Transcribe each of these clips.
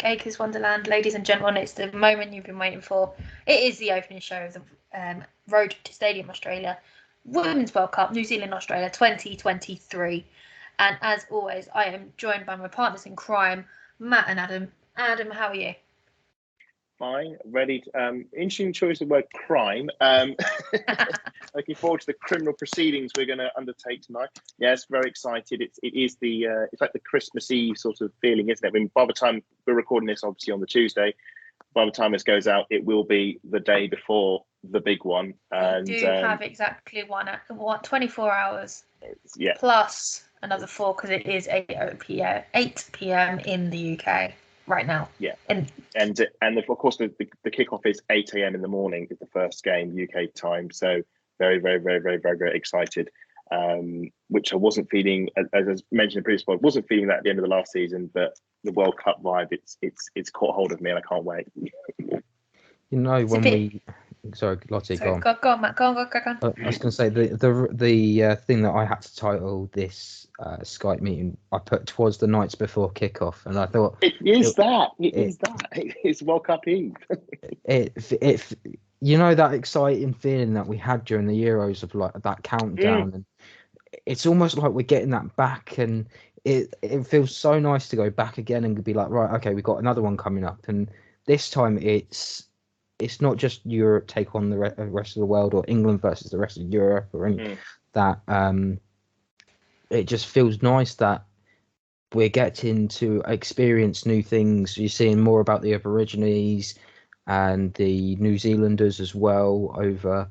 Akers, Wonderland, ladies and gentlemen, it's the moment you've been waiting for. It is the opening show of the Road to Stadium Australia Women's World Cup, New Zealand Australia 2023. And as always, I am joined by my partners in crime, Matt and Adam. Adam, how are you? Fine, ready. Interesting choice of the word crime. Looking forward to the criminal proceedings we're going to undertake tonight. Yes, very excited. It is it's like the Christmas Eve sort of feeling, isn't it? I mean, by the time we're recording this, obviously on the Tuesday, by the time this goes out, it will be the day before the big one. And we do have exactly 24 hours. Yeah. Plus another 4 because it is 8 p.m. in the UK. Right now, yeah, and of course the kickoff is 8 a.m. in the morning. Is the first game UK time, so very, very, very, very, very, very excited. Which I wasn't feeling, as I mentioned in the previous pod, wasn't feeling that at the end of the last season. But the World Cup vibe, it's caught hold of me, and I can't wait. You know, when we, sorry, Lottie, go on. Go on, Matt. Go on. I was going to say the thing that I had to title this Skype meeting, I put towards the nights before kickoff, and I thought it is that. It's World Cup Eve. If you know that exciting feeling that we had during the Euros of like that countdown, and it's almost like we're getting that back, and it feels so nice to go back again and be like, right, okay, we've got another one coming up, and this time it's not just Europe take on the rest of the world, or England versus the rest of Europe, or any that. It just feels nice that we're getting to experience new things. You're seeing more about the Aborigines and the New Zealanders as well. Over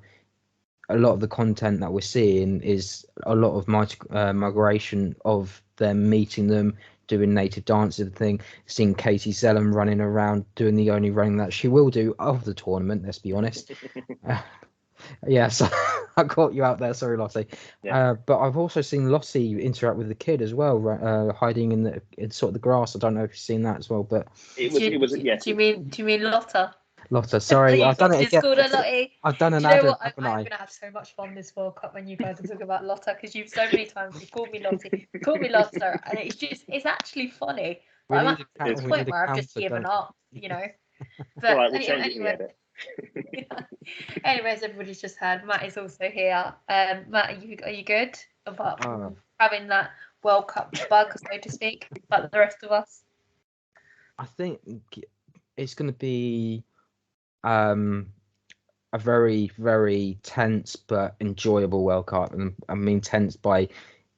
a lot of the content that we're seeing is a lot of migration of them, meeting them, doing native dances thing, seeing Katie Zellum running around doing the only running that she will do of the tournament, let's be honest. Yeah, so I caught you out there, sorry Lottie. Yeah. But I've also seen Lottie interact with the kid as well, hiding in sort of the grass. I don't know if you've seen that as well, but it was yes. Do you mean Lotta? Lotta, sorry, I've done it again. Called her Lottie. I've done an ad. I'm going to have so much fun this World Cup when you guys are talking about Lotta, because you've so many times you called me Lottie, you called me Lotta, and it's actually funny. I'm at the point where I've just given up, you know. But right, anyway. Anyways, everybody's just heard Matt is also here. Matt, are you good about having that World Cup bug, so to speak, like the rest of us? I think it's going to be a very, very tense but enjoyable World Cup, and I mean tense by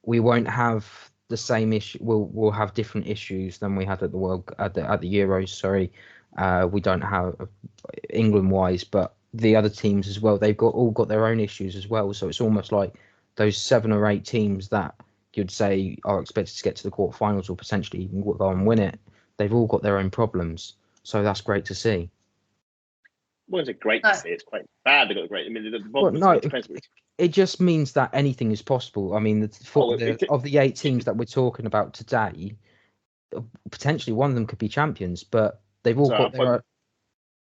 we won't have the same issue. We'll have different issues than we had at the at the Euros. Sorry, we don't have England wise, but the other teams as well. They've all got their own issues as well. So it's almost like those 7 or 8 teams that you'd say are expected to get to the quarterfinals or potentially even go and win it. They've all got their own problems. So that's great to see. Well, it's great to see. It's quite bad. They got great. I mean, it just means that anything is possible. I mean, of the 8 teams that we're talking about today, potentially one of them could be champions, but they've all got their own.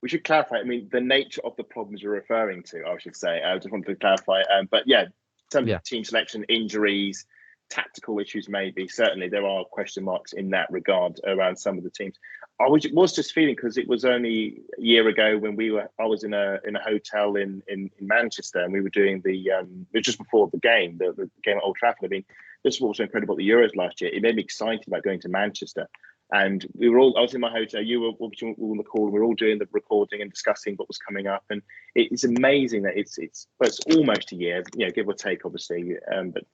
We should clarify. I mean, the nature of the problems you're referring to, I should say. I just wanted to clarify. But yeah, some team selection, injuries, tactical issues, maybe. Certainly, there are question marks in that regard around some of the teams. I was just feeling, because it was only a year ago when I was in a hotel in Manchester, and we were doing it was just before the game, the game at Old Trafford. I mean, this was what was so incredible at the Euros last year. It made me excited about going to Manchester. And I was in my hotel, you were all on the call, and we were all doing the recording and discussing what was coming up. And it's amazing that it's almost a year, give or take, obviously.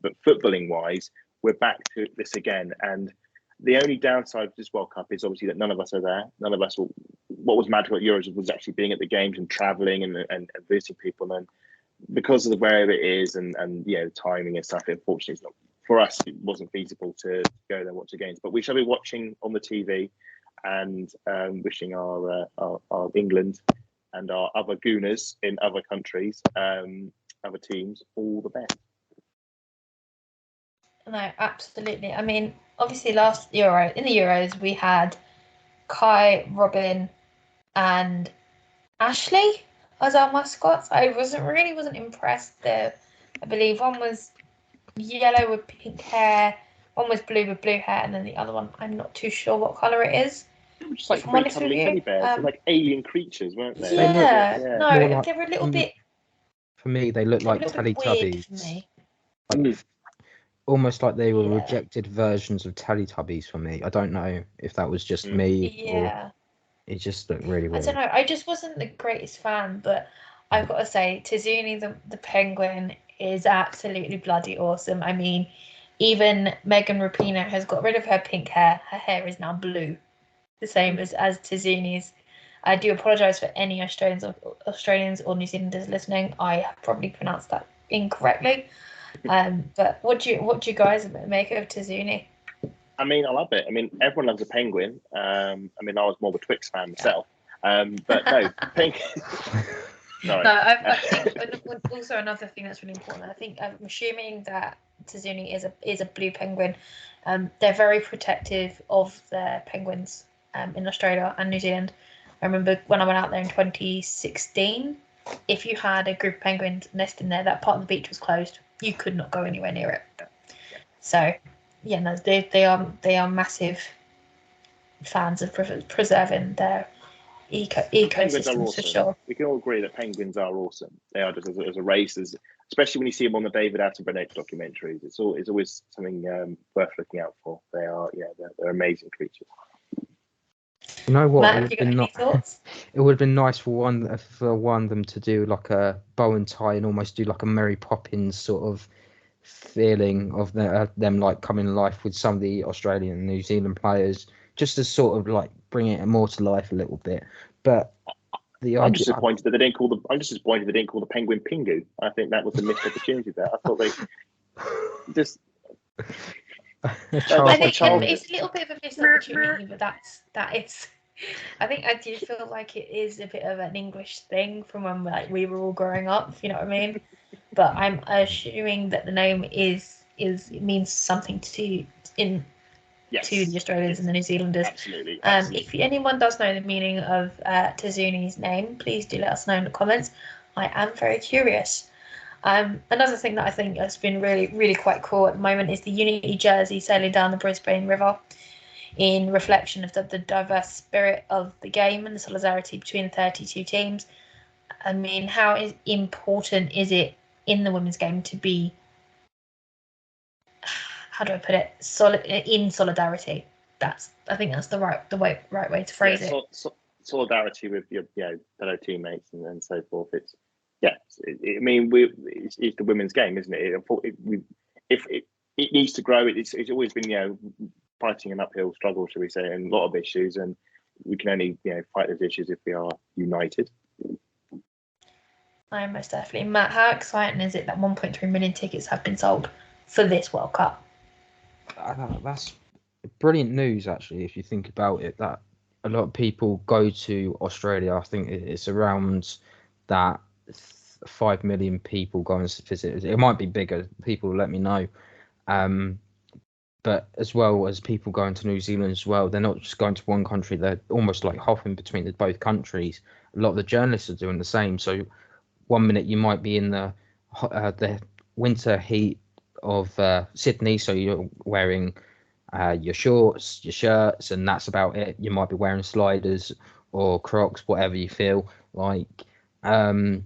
But footballing wise, we're back to this again. And the only downside of this World Cup is obviously that none of us are there. None of us what was magical at Euros was actually being at the games and traveling and visiting people. And because of where it is and timing and stuff, unfortunately, it's not. For us, it wasn't feasible to go there and watch the games, but we shall be watching on the TV and wishing our England and our other gooners in other countries, other teams, all the best. No, absolutely. I mean, obviously, last Euro in the Euros we had Kai, Robin, and Ashley as our mascots. I wasn't impressed there. I believe one was yellow with pink hair, one was blue with blue hair, and then the other one I'm not too sure what colour it is. They were just like very cuddly teddy bears. They're like alien creatures, weren't they? Yeah, no, like, they were a little bit. For me, they looked like Teletubbies. Like, almost like they were rejected versions of Teletubbies for me. I don't know if that was just me or it just looked really weird. I don't know. I just wasn't the greatest fan, but I've got to say, Tizuni the penguin is absolutely bloody awesome. I mean, even Megan Rapinoe has got rid of her pink hair. Her hair is now blue, the same as Tizuni's. I do apologise for any Australians or New Zealanders listening. I probably pronounced that incorrectly. But what do you guys make of Tizuni? I mean, I love it. I mean, everyone loves a penguin. I mean, I was more of a Twix fan myself. But no, penguin. Sorry. No, I think also another thing that's really important. I think I'm assuming that Tizuni is a blue penguin. They're very protective of their penguins in Australia and New Zealand. I remember when I went out there in 2016, if you had a group of penguins nesting there, that part of the beach was closed. You could not go anywhere near it. So, yeah, no, they are massive fans of preserving their ecosystems awesome. for sure. We can all agree that penguins are awesome. They are just as a race, especially when you see them on the David Attenborough documentaries. It's always something worth looking out for. They are, they're amazing creatures. You know what? Matt, it would have been nice for one of them to do like a bow and tie and almost do like a Mary Poppins sort of feeling of them like coming to life with some of the Australian and New Zealand players, just to sort of like bring it more to life a little bit. But I'm just disappointed that they didn't call the penguin Pingu. I think that was a missed opportunity there. I thought they just. I think it's a little bit of a missed opportunity, but that is. I think I do feel like it is a bit of an English thing from when we were all growing up. You know what I mean? But I'm assuming that the name means something to the Australians and the New Zealanders. Absolutely. If anyone does know the meaning of Tizuni's name, please do let us know in the comments. I am very curious. Another thing that I think has been really, really quite cool at the moment is the Unity jersey sailing down the Brisbane River in reflection of the diverse spirit of the game and the solidarity between the 32 teams. I mean, how important is it in the women's game to be, how do I put it, in solidarity? I think that's the right way to phrase it. Solidarity with your fellow teammates and so forth. It's it's the women's game, isn't it? If it needs to grow, it's always been fighting an uphill struggle, shall we say, and a lot of issues, and we can only fight those issues if we are united. I am most definitely. Matt, how exciting is it that 1.3 million tickets have been sold for this World Cup? That's brilliant news, actually, if you think about it, that a lot of people go to Australia. I think it's around that 5 million people go and visit. It might be bigger. People will let me know. But as well as people going to New Zealand as well, they're not just going to one country. They're almost like hopping between both countries. A lot of the journalists are doing the same. So 1 minute you might be in the winter heat of Sydney, so you're wearing your shorts, your shirts, and that's about it. You might be wearing sliders or Crocs, whatever you feel like. And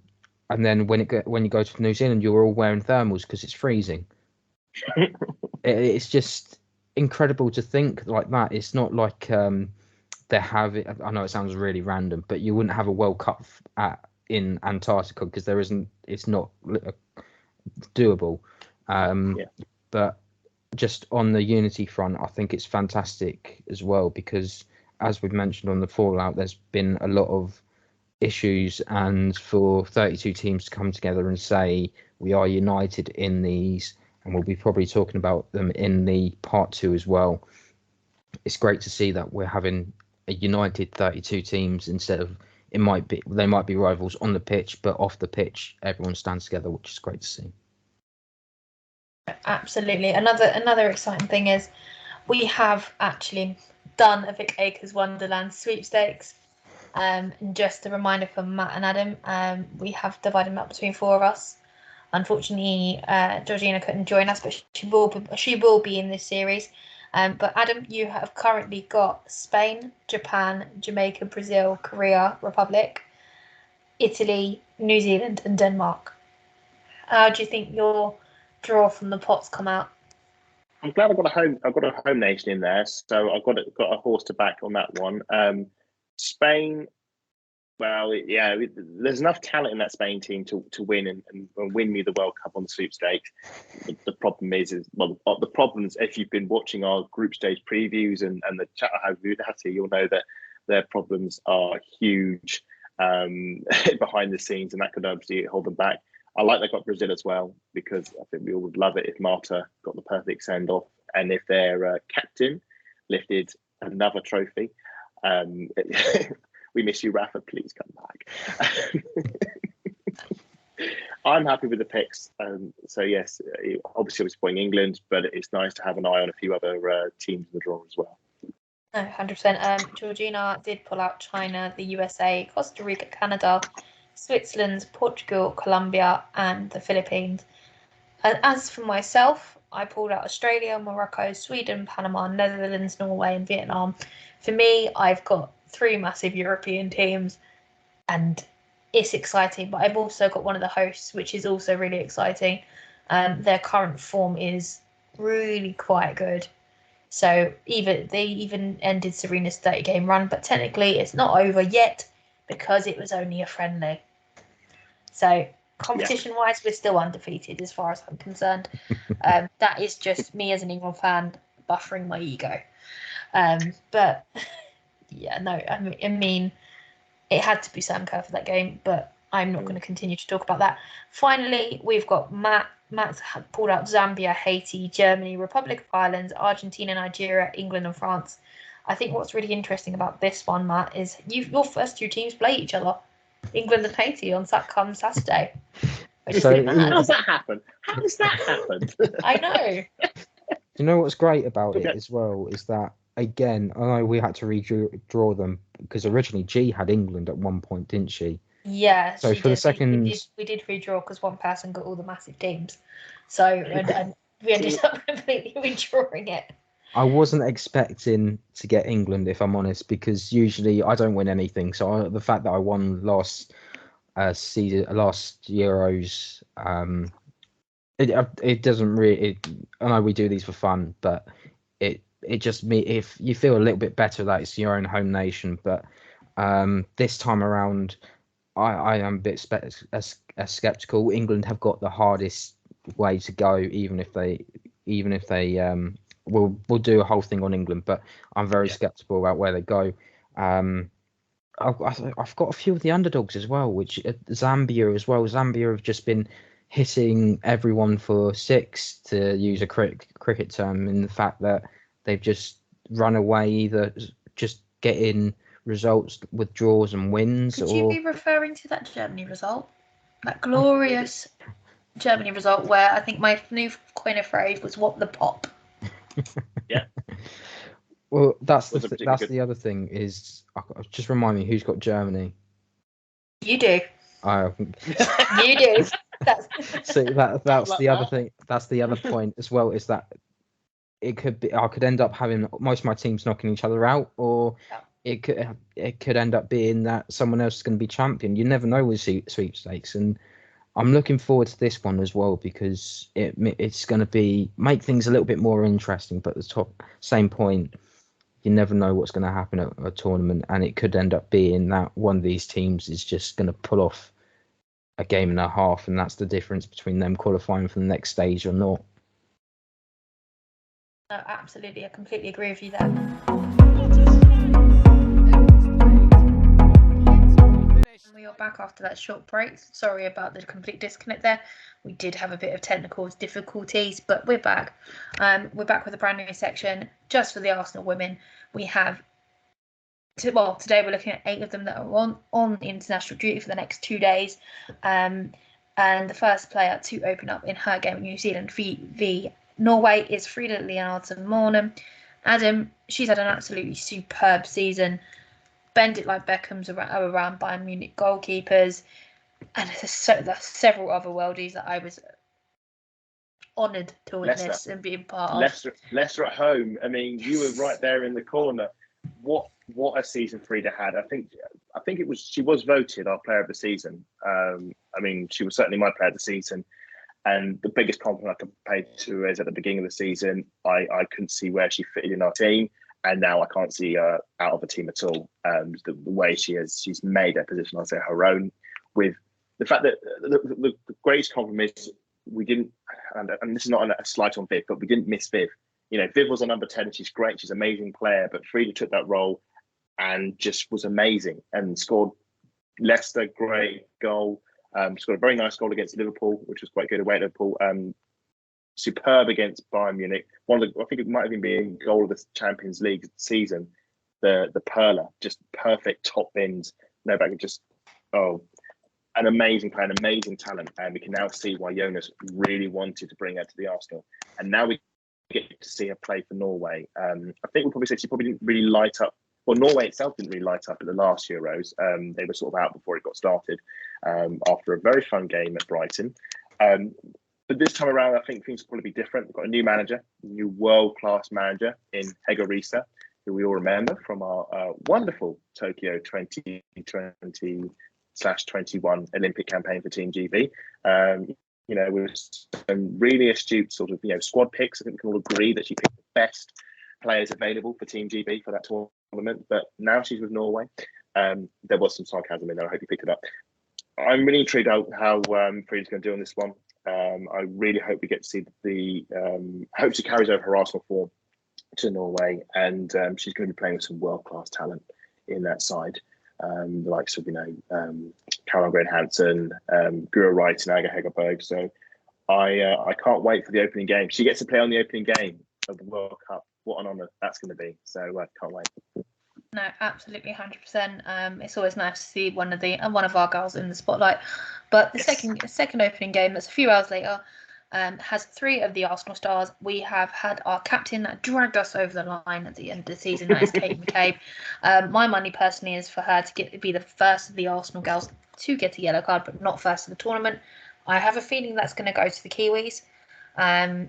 then when you go to New Zealand, you're all wearing thermals because it's freezing. It's just incredible to think like that. It's not like they have it. I know it sounds really random, but you wouldn't have a World Cup in Antarctica because there isn't. It's not doable. But just on the unity front, I think it's fantastic as well because, as we've mentioned on the Fallout, there's been a lot of issues, and for 32 teams to come together and say we are united in these, and we'll be probably talking about them in the part 2 as well. It's great to see that we're having a united 32 teams instead of they might be rivals on the pitch, but off the pitch, everyone stands together, which is great to see. Absolutely. Another exciting thing is we have actually done a Vic Akers Wonderland sweepstakes. And just a reminder for Matt and Adam, we have divided them up between 4 of us. Unfortunately, Georgina couldn't join us, but she will be in this series. But Adam, you have currently got Spain, Japan, Jamaica, Brazil, Korea, Republic, Italy, New Zealand, and Denmark. How do you think your draw from the pots come out? I'm glad I've got a home nation in there, so I've got a horse to back on that one. Spain, well, yeah, there's enough talent in that Spain team to win and win me the World Cup on the sweepstakes. The problem is the problems. If you've been watching our group stage previews and the chat I have with Hattie, you'll know that their problems are huge behind the scenes, and that could obviously hold them back. I like they got Brazil as well, because I think we all would love it if Marta got the perfect send off and if their captain lifted another trophy. We miss you, Rafa. Please come back. I'm happy with the picks. So yes, obviously I was supporting England, but it's nice to have an eye on a few other teams in the draw as well. No, 100%. Georgina did pull out China, the USA, Costa Rica, Canada, Switzerland, Portugal, Colombia, and the Philippines. As for myself, I pulled out Australia, Morocco, Sweden, Panama, Netherlands, Norway, and Vietnam. For me, I've got 3 massive European teams, and it's exciting. But I've also got one of the hosts, which is also really exciting. Their current form is really quite good. So they even ended Serena's 30-game run, but technically it's not over yet because it was only a friendly. So competition-wise, we're still undefeated as far as I'm concerned. That is just me as an England fan buffering my ego. But yeah, no, I mean, it had to be Sam Kerr for that game, but I'm not going to continue to talk about that. Finally, we've got Matt. Matt's pulled out Zambia, Haiti, Germany, Republic of Ireland, Argentina, Nigeria, England, and France. I think what's really interesting about this one, Matt, is your first 2 teams play each other, England and Haiti, on come Saturday. So how does that happen? How does that happen? I know. You know what's great about it as well is that, again, I know we had to redraw them because originally G had England at one point, didn't she? Yeah. So for the second, we did redraw because one person got all the massive teams, so and we ended up completely redrawing it. I wasn't expecting to get England, if I'm honest, because usually I don't win anything. So the fact that I won last Euros, it doesn't really. I know we do these for fun, but it just if you feel a little bit better that it's your own home nation. But this time around, I am a bit skeptical. England have got the hardest way to go, even if they we'll do a whole thing on England, but I'm very skeptical about where they go. I've got a few of the underdogs as well, which Zambia as well. Zambia have just been hitting everyone for 6, to use a cricket term, in the fact that they've just run away, either just getting results with draws and wins. Could you be referring to that Germany result? That glorious Germany result where I think my new coin of phrase was "what the pop." Yeah. Well, that's the other thing is, just remind me, who's got Germany? You do. You do. So that's the other thing. That's the other point as well, is that it could be, I could end up having most of my teams knocking each other out, or it could end up being that someone else is going to be champion. You never know with sweepstakes, and I'm looking forward to this one as well, because it's going to make things a little bit more interesting. But at the same point, you never know what's going to happen at a tournament, and it could end up being that one of these teams is just going to pull off a game and a half, and that's the difference between them qualifying for the next stage or not. No, absolutely, I completely agree with you there. We are back after that short break. Sorry about the complete disconnect there. We did have a bit of technical difficulties, but we're back. We're back with a brand new section just for the Arsenal women. We have today we're looking at 8 of them that are on international duty for the next 2 days. And the first player to open up in her game, New Zealand v Norway, is Frida Leonardsen Mornem. Adam, she's had an absolutely superb season. Bend it like Beckham's around Bayern Munich goalkeepers. And there's several other worldies that I was honoured to witness and be a part of. Leicester at home. I mean, you were right there in the corner. What a season Frida had. I think she was voted our player of the season. I mean, she was certainly my player of the season. And the biggest compliment I could pay to her is at the beginning of the season, I couldn't see where she fitted in our team. And now I can't see her out of the team at all. The way she's made that position, I'll say, her own, with the fact that the greatest compliment is we didn't, and this is not a slight on Viv, but we didn't miss Viv. You know, Viv was on number 10 and she's great. She's an amazing player, but Frida took that role and just was amazing and scored Leicester, great goal. Scored a very nice goal against Liverpool, which was quite good away at Liverpool. Superb against Bayern Munich. I think it might even be a goal of the Champions League season. The Perla, just perfect top bins. No back, just an amazing player, an amazing talent. And we can now see why Jonas really wanted to bring her to the Arsenal. And now we get to see her play for Norway. I think we'll probably say she probably didn't really light up. Well, Norway itself didn't really light up at the last Euros. They were sort of out before it got started after a very fun game at Brighton. But this time around, I think things will probably be different. We've got a new manager, a new world-class manager in Hege Riise, who we all remember from our wonderful Tokyo 2020/21 Olympic campaign for Team GB. With some really astute sort of, squad picks. I think we can all agree that she picked the best players available for Team GB for that tournament. But now she's with Norway. There was some sarcasm in there. I hope you picked it up. I'm really intrigued how Frida's going to do on this one. I really hope we get to see hope she carries over her Arsenal form to Norway, and she's going to be playing with some world-class talent in that side. The likes of, Caroline Green Hansen, Gura Wright and Aga Hegerberg. So I can't wait for the opening game. She gets to play on the opening game of the World Cup. What an honour that's going to be. So I can't wait. No, absolutely, 100%. It's always nice to see one of our girls in the spotlight. But the second opening game, that's a few hours later, has 3 of the Arsenal stars. We have had our captain that dragged us over the line at the end of the season. That is Kate McCabe. My money personally is for her to be the first of the Arsenal girls to get a yellow card, but not first of the tournament. I have a feeling that's going to go to the Kiwis.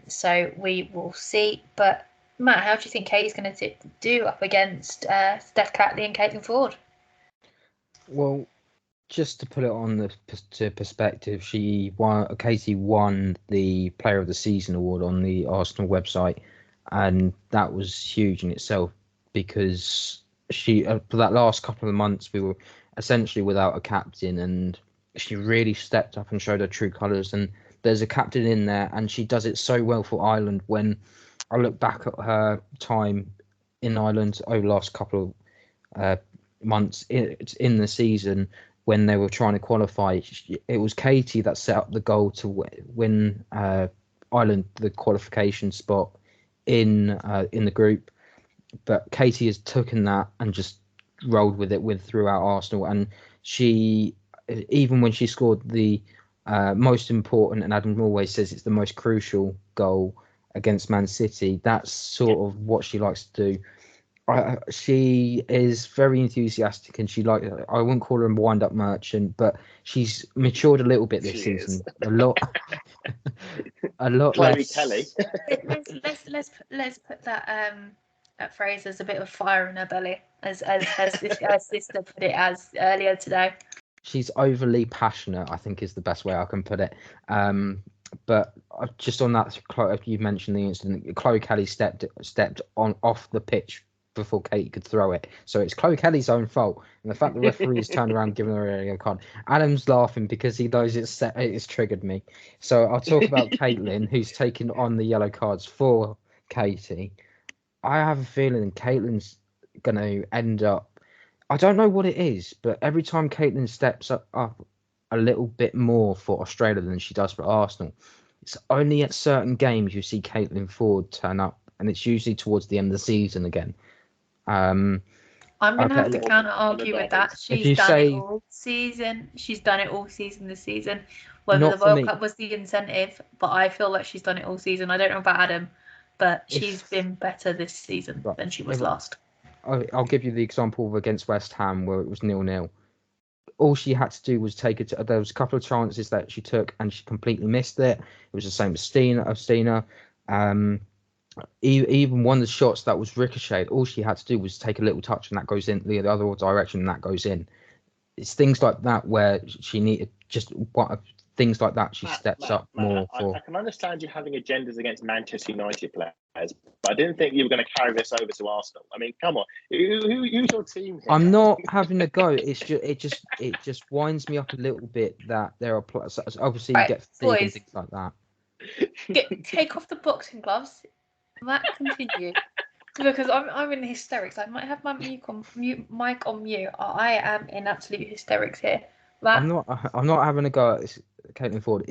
So we will see. But Matt, how do you think Katie's going to do up against Steph Catley and Caitlin Ford? Well, just to put it on the perspective, Katie won the Player of the Season award on the Arsenal website, and that was huge in itself because she for that last couple of months we were essentially without a captain, and she really stepped up and showed her true colours. And there's a captain in there, and she does it so well for Ireland. When I look back at her time in Ireland over the last couple of months in the season, when they were trying to qualify, it was Katie that set up the goal to win Ireland the qualification spot in the group. But Katie has taken that and just rolled with it throughout Arsenal. And she, even when she scored the most important, and Adam always says it's the most crucial goal against Man City, that's sort of what she likes to do. She is very enthusiastic, and I wouldn't call her a wind-up merchant, but she's matured a little bit this season. A lot Chloe less. Kelly. let's put that phrase as a bit of fire in her belly, as her sister put it as earlier today. She's overly passionate, I think, is the best way I can put it. But just on that, you mentioned the incident. Chloe Kelly stepped off the pitch before Kate could throw it, so it's Chloe Kelly's own fault. And the fact the referee's turned around giving her a yellow card, Adam's laughing because he knows it's triggered me. So I'll talk about Caitlin, who's taken on the yellow cards for Katie. I have a feeling Caitlin's going to end up, I don't know what it is, but every time Caitlin steps up a little bit more for Australia than she does for Arsenal, it's only at certain games you see Caitlin Ford turn up, and it's usually towards the end of the season again. I'm gonna have Okay. to counter argue with that. If She's you done it say all season. She's done it all season this season. Whether the not for World me, Cup was the incentive, but I feel like she's done it all season. I don't know about Adam, but she's if been better this season right, than she was if last. I'll give you the example of against West Ham where it was 0-0. All she had to do was take it. There was a couple of chances that she took and she completely missed it. It was the same as Stina. Even one of the shots that was ricocheted, all she had to do was take a little touch and that goes in the other direction and that goes in. It's things like that where she needed just things like that. She steps up more. I can understand you having agendas against Manchester United players, but I didn't think you were going to carry this over to Arsenal. I mean, come on, who's your team here? I'm not having a go. It's just it just winds me up a little bit that there are obviously you Right, get fatigue and boys. things like that. Take off the boxing gloves. Matt, continue. Because I'm in hysterics. I might have my mic on mute. I am in absolute hysterics here. Matt, I'm not having a go at Caitlin Ford.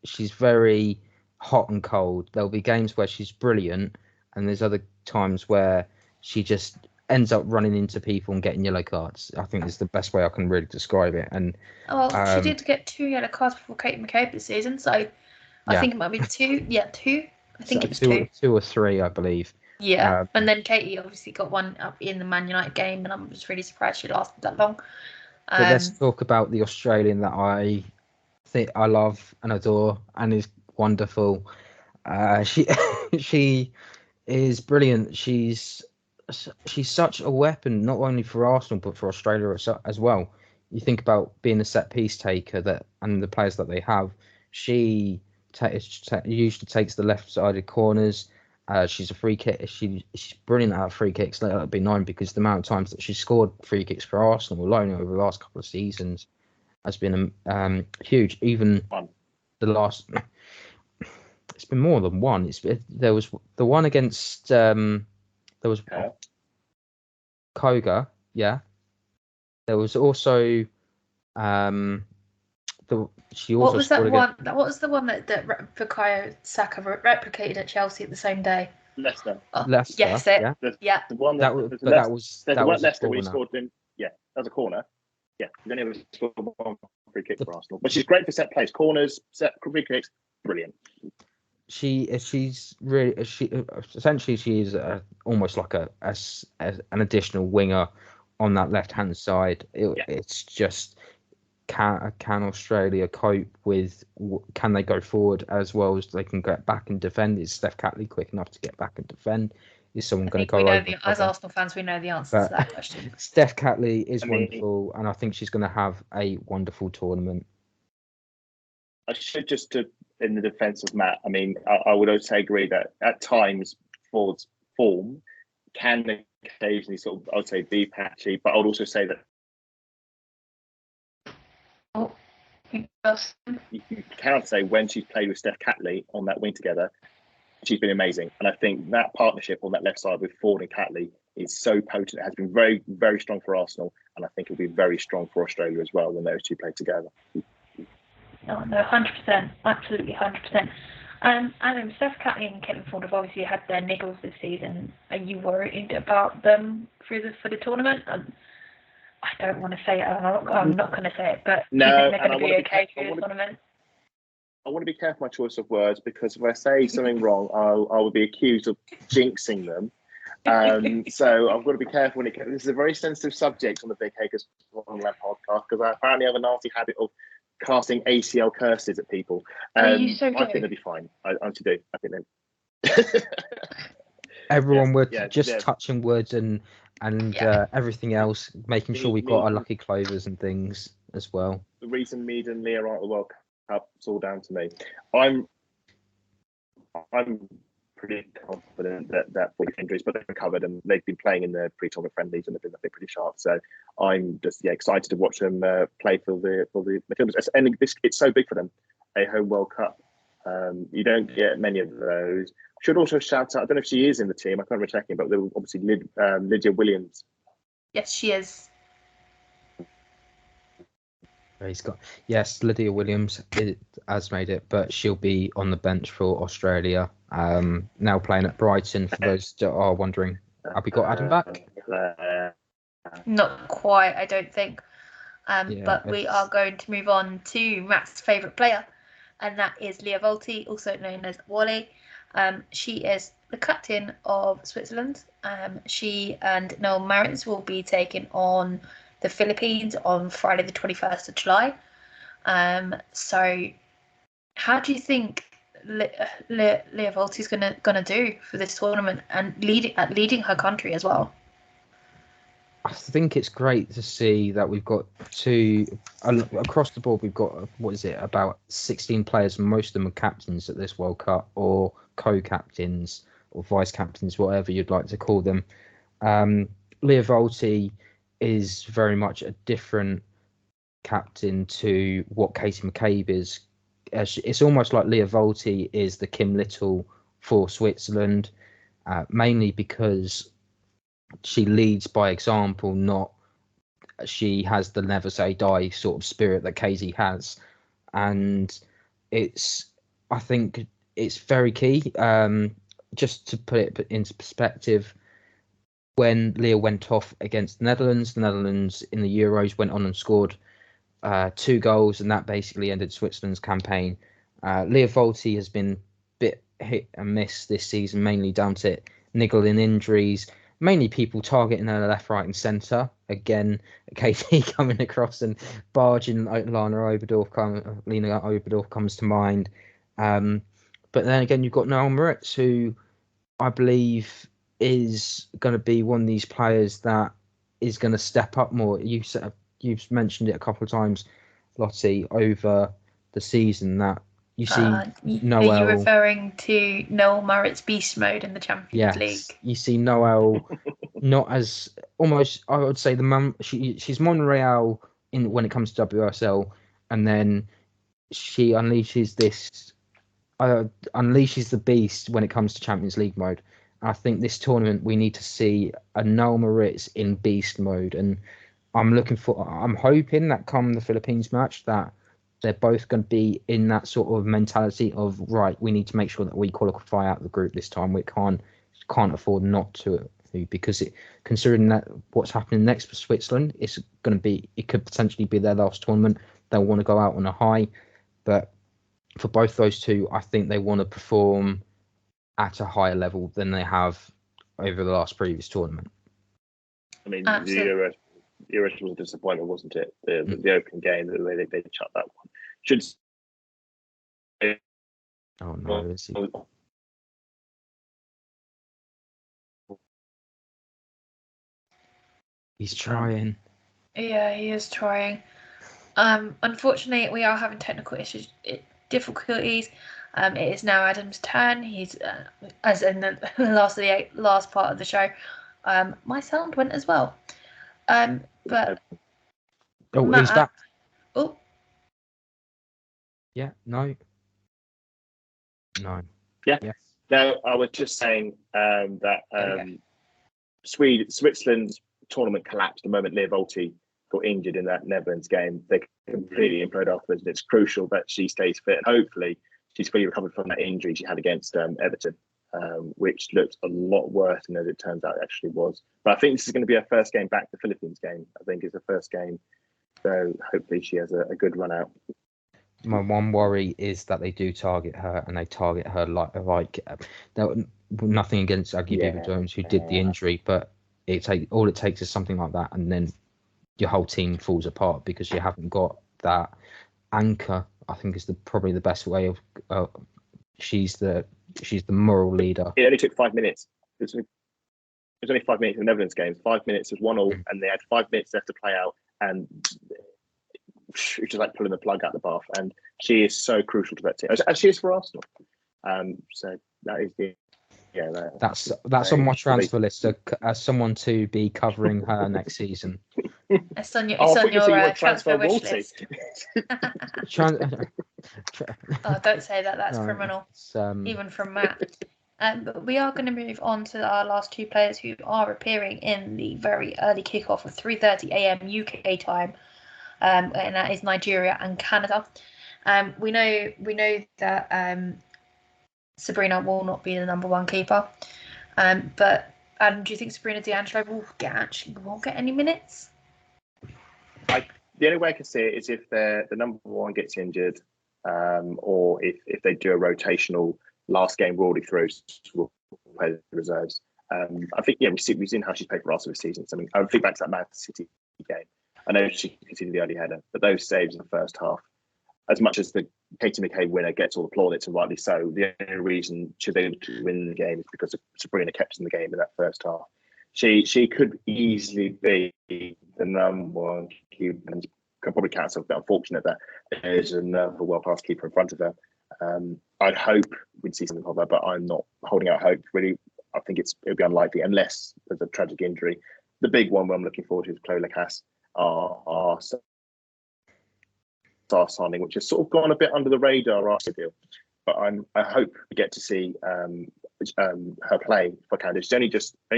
She's very hot and cold. There'll be games where she's brilliant, and there's other times where she just ends up running into people and getting yellow cards. I think is the best way I can really describe it. And she did get 2 yellow cards before Kate McCabe this season, so I think it might be 2. Yeah, 2. I think it was 2. 2 or 3, I believe. Yeah, and then Katie obviously got one up in the Man United game, and I'm just really surprised she lasted that long. But let's talk about the Australian that I think I love and adore and is wonderful. She is brilliant. She's such a weapon, not only for Arsenal but for Australia as well. You think about being a set piece taker and the players that they have. She usually takes the left-sided corners. She's a free kick. She's brilliant at free kicks. Let that be known because the amount of times that she scored free kicks for Arsenal alone over the last couple of seasons has been huge. Even the last, it's been more than one. There was the one against there was Koga, yeah. There was also what was that one? What was the one that Bukayo Saka replicated at Chelsea at the same day? Leicester. Leicester. Yes, it. Yeah. The one that was Leicester where he scored in. Yeah, that was a corner. Yeah, he only ever scored one free kick for Arsenal, but she's great for set plays, corners, set free kicks. Brilliant. She's really essentially she is almost like an additional winger on that left hand side. It's just. Can Australia cope with? Can they go forward as well as they can get back and defend? Is Steph Catley quick enough to get back and defend? Is someone going to go over? As Arsenal fans, we know the answer to that question. Steph Catley is wonderful, and I think she's going to have a wonderful tournament. I should just in the defence of Matt. I mean, I would also agree that at times Ford's form can occasionally sort of, I would say, be patchy, but I would also say that. You cannot say when she's played with Steph Catley on that wing together, she's been amazing. And I think that partnership on that left side with Ford and Catley is so potent. It has been very, very strong for Arsenal. And I think it'll be very strong for Australia as well when those two play together. No, 100%. Absolutely 100%. Adam, Steph Catley and Caitlin Ford have obviously had their niggles this season. Are you worried about them for the tournament? I don't want to say it. I'm not going to say it, but no, do you think they're going to be okay for the tournament? I want to be careful my choice of words because if I say something wrong, I will be accused of jinxing them. So I've got to be careful when it comes. This is a very sensitive subject on the Big Akers Wonderland podcast because I apparently have a nasty habit of casting ACL curses at people. You so I think they'll be fine. I actually do. I think they. Everyone would touching words and everything else, making sure we've got our lucky clovers and things as well. The reason Mead and Leah aren't at the World Cup, it's all down to me. I'm pretty confident that for injuries, but they've recovered and they've been playing in the pre-tournament friendlies and they've been pretty sharp. So I'm just excited to watch them play for the Midfielders. And it's so big for them, a home World Cup. You don't get many of those. Should also shout out, I don't know if she is in the team, I can't remember checking, but there was obviously Lydia Williams. Yes, she is. Lydia Williams has made it, but she'll be on the bench for Australia. Now playing at Brighton, for those that are wondering. Have we got Adam back? there. Not quite, I don't think. But we are going to move on to Matt's favourite player, and that is Leah Volti, also known as Wally. She is the captain of Switzerland. She and Noel Maritz will be taking on the Philippines on Friday the 21st of July. So how do you think Leah Volti is gonna do for this tournament and leading her country as well? I think it's great to see that we've got across the board. We've got about 16 players, and most of them are captains at this World Cup, or co-captains, or vice captains, whatever you'd like to call them. Leah Volti is very much a different captain to what Katie McCabe is. It's almost like Leah Volti is the Kim Little for Switzerland, mainly because she leads by example, not she has the never say die sort of spirit that Katie has. And I think it's very key. Just to put it into perspective, when Leah went off against the Netherlands in the Euros went on and scored 2 goals, and that basically ended Switzerland's campaign. Leah Volti has been a bit hit and miss this season, mainly down to niggling injuries, mainly people targeting her left, right and centre. Again, Katie coming across and barging Lena Oberdorf comes to mind. But then again, you've got Noel Maritz, who I believe is going to be one of these players that is going to step up more. You've mentioned it a couple of times, Lottie, over the season, that you see Noel. Are you referring to Noel Maritz beast mode in the Champions League? You see Noel not as almost, I would say, she's Monreal when it comes to WSL, and then she unleashes the beast when it comes to Champions League mode. I think this tournament we need to see a Noel Maritz in beast mode, and I'm hoping that come the Philippines match that they're both going to be in that sort of mentality of, right, we need to make sure that we qualify out the group this time. We can't afford not to, because considering that what's happening next for Switzerland, it could potentially be their last tournament. They'll want to go out on a high, but for both those two, I think they want to perform at a higher level than they have over the last previous tournament. I mean, the Euros was a disappointment, wasn't it? The opening game, the way they shut that one. Oh no, is he? He's trying. Yeah, he is trying. Unfortunately, we are having technical difficulties. It is now Adam's turn. He's as in the last part of the show. My sound went as well. But Matt, is that? Oh, yeah. No. Yeah. Yes. No, I was just saying that Switzerland's tournament collapsed the moment Leah Volti got injured in that Netherlands game. They completely imploded afterwards, and it's crucial that she stays fit. And hopefully, she's fully recovered from that injury she had against Everton, which looked a lot worse than as it turns out it actually was. But I think this is going to be her first game back. The Philippines game, I think, is the first game. So hopefully she has a good run out. My one worry is that they do target her, and they target her like nothing against Aggie Beaver-Jones, who did the injury, but all it takes is something like that, and then your whole team falls apart because you haven't got that anchor. I think is probably the best way of. She's the moral leader. It only took 5 minutes. It was only 5 minutes in the Netherlands game. 5 minutes was 1-1, and they had 5 minutes left to play out, and it's just like pulling the plug out the bath. And she is so crucial to that team, as she is for Arsenal. So that is the that's on my transfer list as someone to be covering her next season. It's on your transfer wish list. Don't say that. That's criminal. Even from Matt. But we are going to move on to our last two players who are appearing in the very early kickoff of 3:30 a.m. UK time, and that is Nigeria and Canada. We know that Sabrina will not be the number one keeper, but Do you think Sabrina D'Angelo will get any minutes? The only way I can see it is if the number one gets injured, or if they do a rotational last game Rawley throws, will play the reserves. I think we've seen how she's played for us this season. So, I mean, I think back to that Man City game. I know she conceded the early header, but those saves in the first half, as much as the Katie McKay winner gets all the plaudits, and rightly so, the only reason she's able to win the game is because Sabrina kept in the game in that first half. She could easily be the number one keeper, and can probably count herself a bit unfortunate that there's another world-class keeper in front of her. I'd hope we'd see something of her, but I'm not holding out hope, really. I think it'll be unlikely unless there's a tragic injury. The big one I'm looking forward to is Chloe Lacasse, our star signing, which has sort of gone a bit under the radar after the deal. But I hope we get to see her play for Canada. She's only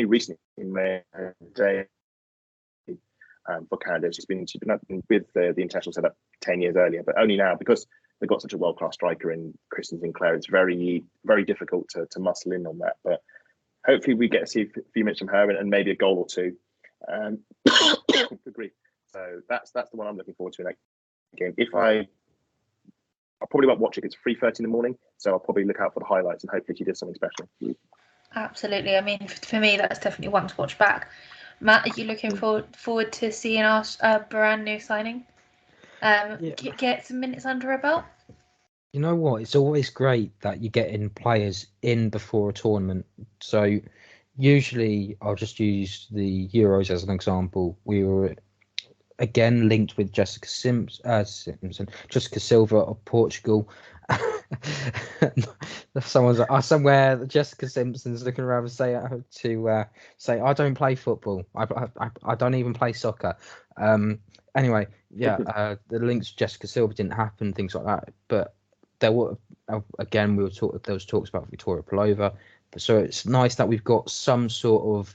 recently made a day for Canada. She's been with the international setup 10 years earlier, but only now because they've got such a world-class striker in Kristen Sinclair. It's very, very difficult to muscle in on that. But hopefully we get to see a few minutes from her and maybe a goal or two. Good grief. So that's the one I'm looking forward to in that game. I probably won't watch it. It's 3:30 in the morning, so I'll probably look out for the highlights and hopefully she does something special. Absolutely. I mean, for me, that's definitely one to watch back. Matt, are you looking forward to seeing our brand new signing? Get some minutes under her belt? You know what? It's always great that you're getting players in before a tournament. So usually I'll just use the Euros as an example. We were again linked with Jessica Silva of Portugal. Someone's like, somewhere Jessica Simpson's looking around and say I don't play football. I don't even play soccer. Anyway, the links to Jessica Silva didn't happen, things like that. But there were there was talks about Victoria Pelova. So it's nice that we've got some sort of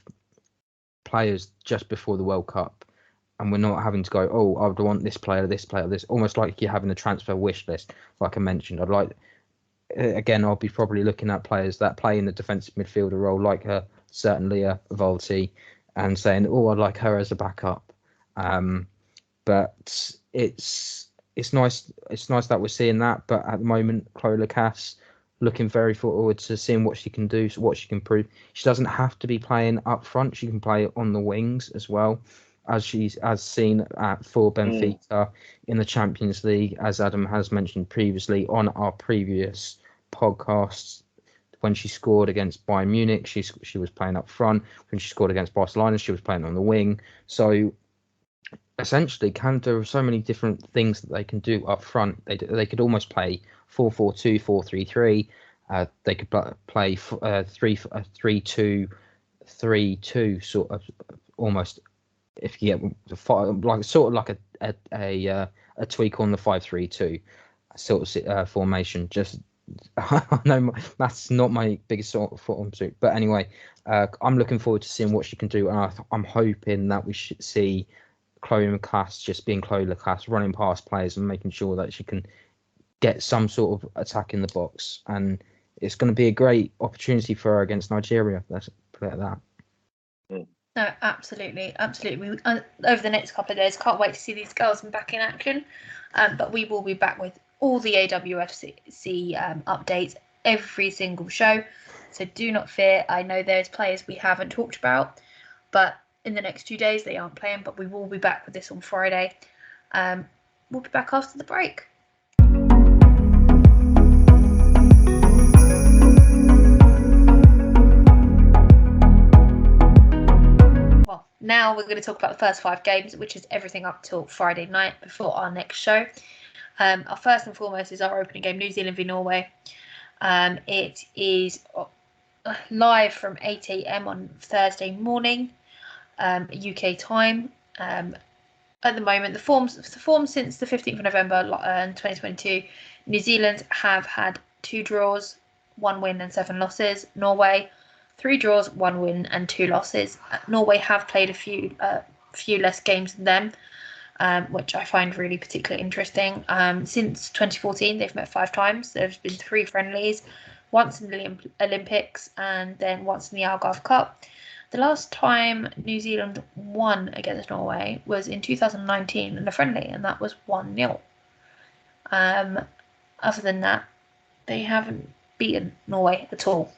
players just before the World Cup. And we're not having to go, I would want this player, this, almost like you're having a transfer wish list, like I mentioned. I'll be probably looking at players that play in the defensive midfielder role, like her, certainly a Volti, and saying, I'd like her as a backup. But it's nice. It's nice that we're seeing that. But at the moment, Chloe Lacasse looking very forward to seeing what she can do, what she can prove. She doesn't have to be playing up front. She can play on the wings as well, as seen for Benfica in the Champions League, as Adam has mentioned previously on our previous podcasts. When she scored against Bayern Munich, she was playing up front. When she scored against Barcelona, she was playing on the wing. So essentially, Canada have so many different things that they can do up front. They could almost play 4-4-2, 4-3-3. They could play 3-2-3-2, sort of almost. If you get like a tweak on the 5-3-2 sort of formation. Just I know that's not my biggest sort of form suit, but anyway, I'm looking forward to seeing what she can do, and I'm hoping that we should see Chloe Lacasse just being Chloe Lacasse, running past players and making sure that she can get some sort of attack in the box, and it's going to be a great opportunity for her against Nigeria. Let's put it at that. No, absolutely. We, over the next couple of days, can't wait to see these girls back in action. But we will be back with all the AWFC updates every single show. So do not fear. I know there's players we haven't talked about, but in the next 2 days they aren't playing. But we will be back with this on Friday. We'll be back after the break. Now we're going to talk about the first 5 games, which is everything up till Friday night before our next show. Our first and foremost is our opening game, New Zealand v Norway. It is live from 8 a.m. on Thursday morning, UK time. At the moment, the form since the 15th of November 2022, New Zealand have had 2 draws, 1 win and 7 losses. Norway, 3 draws, 1 win and 2 losses. Norway have played a few less games than them, which I find really particularly interesting. Since 2014, they've met 5 times. There's been 3 friendlies, once in the Olympics and then once in the Algarve Cup. The last time New Zealand won against Norway was in 2019 in a friendly, and that was 1-0. Other than that, they haven't beaten Norway at all.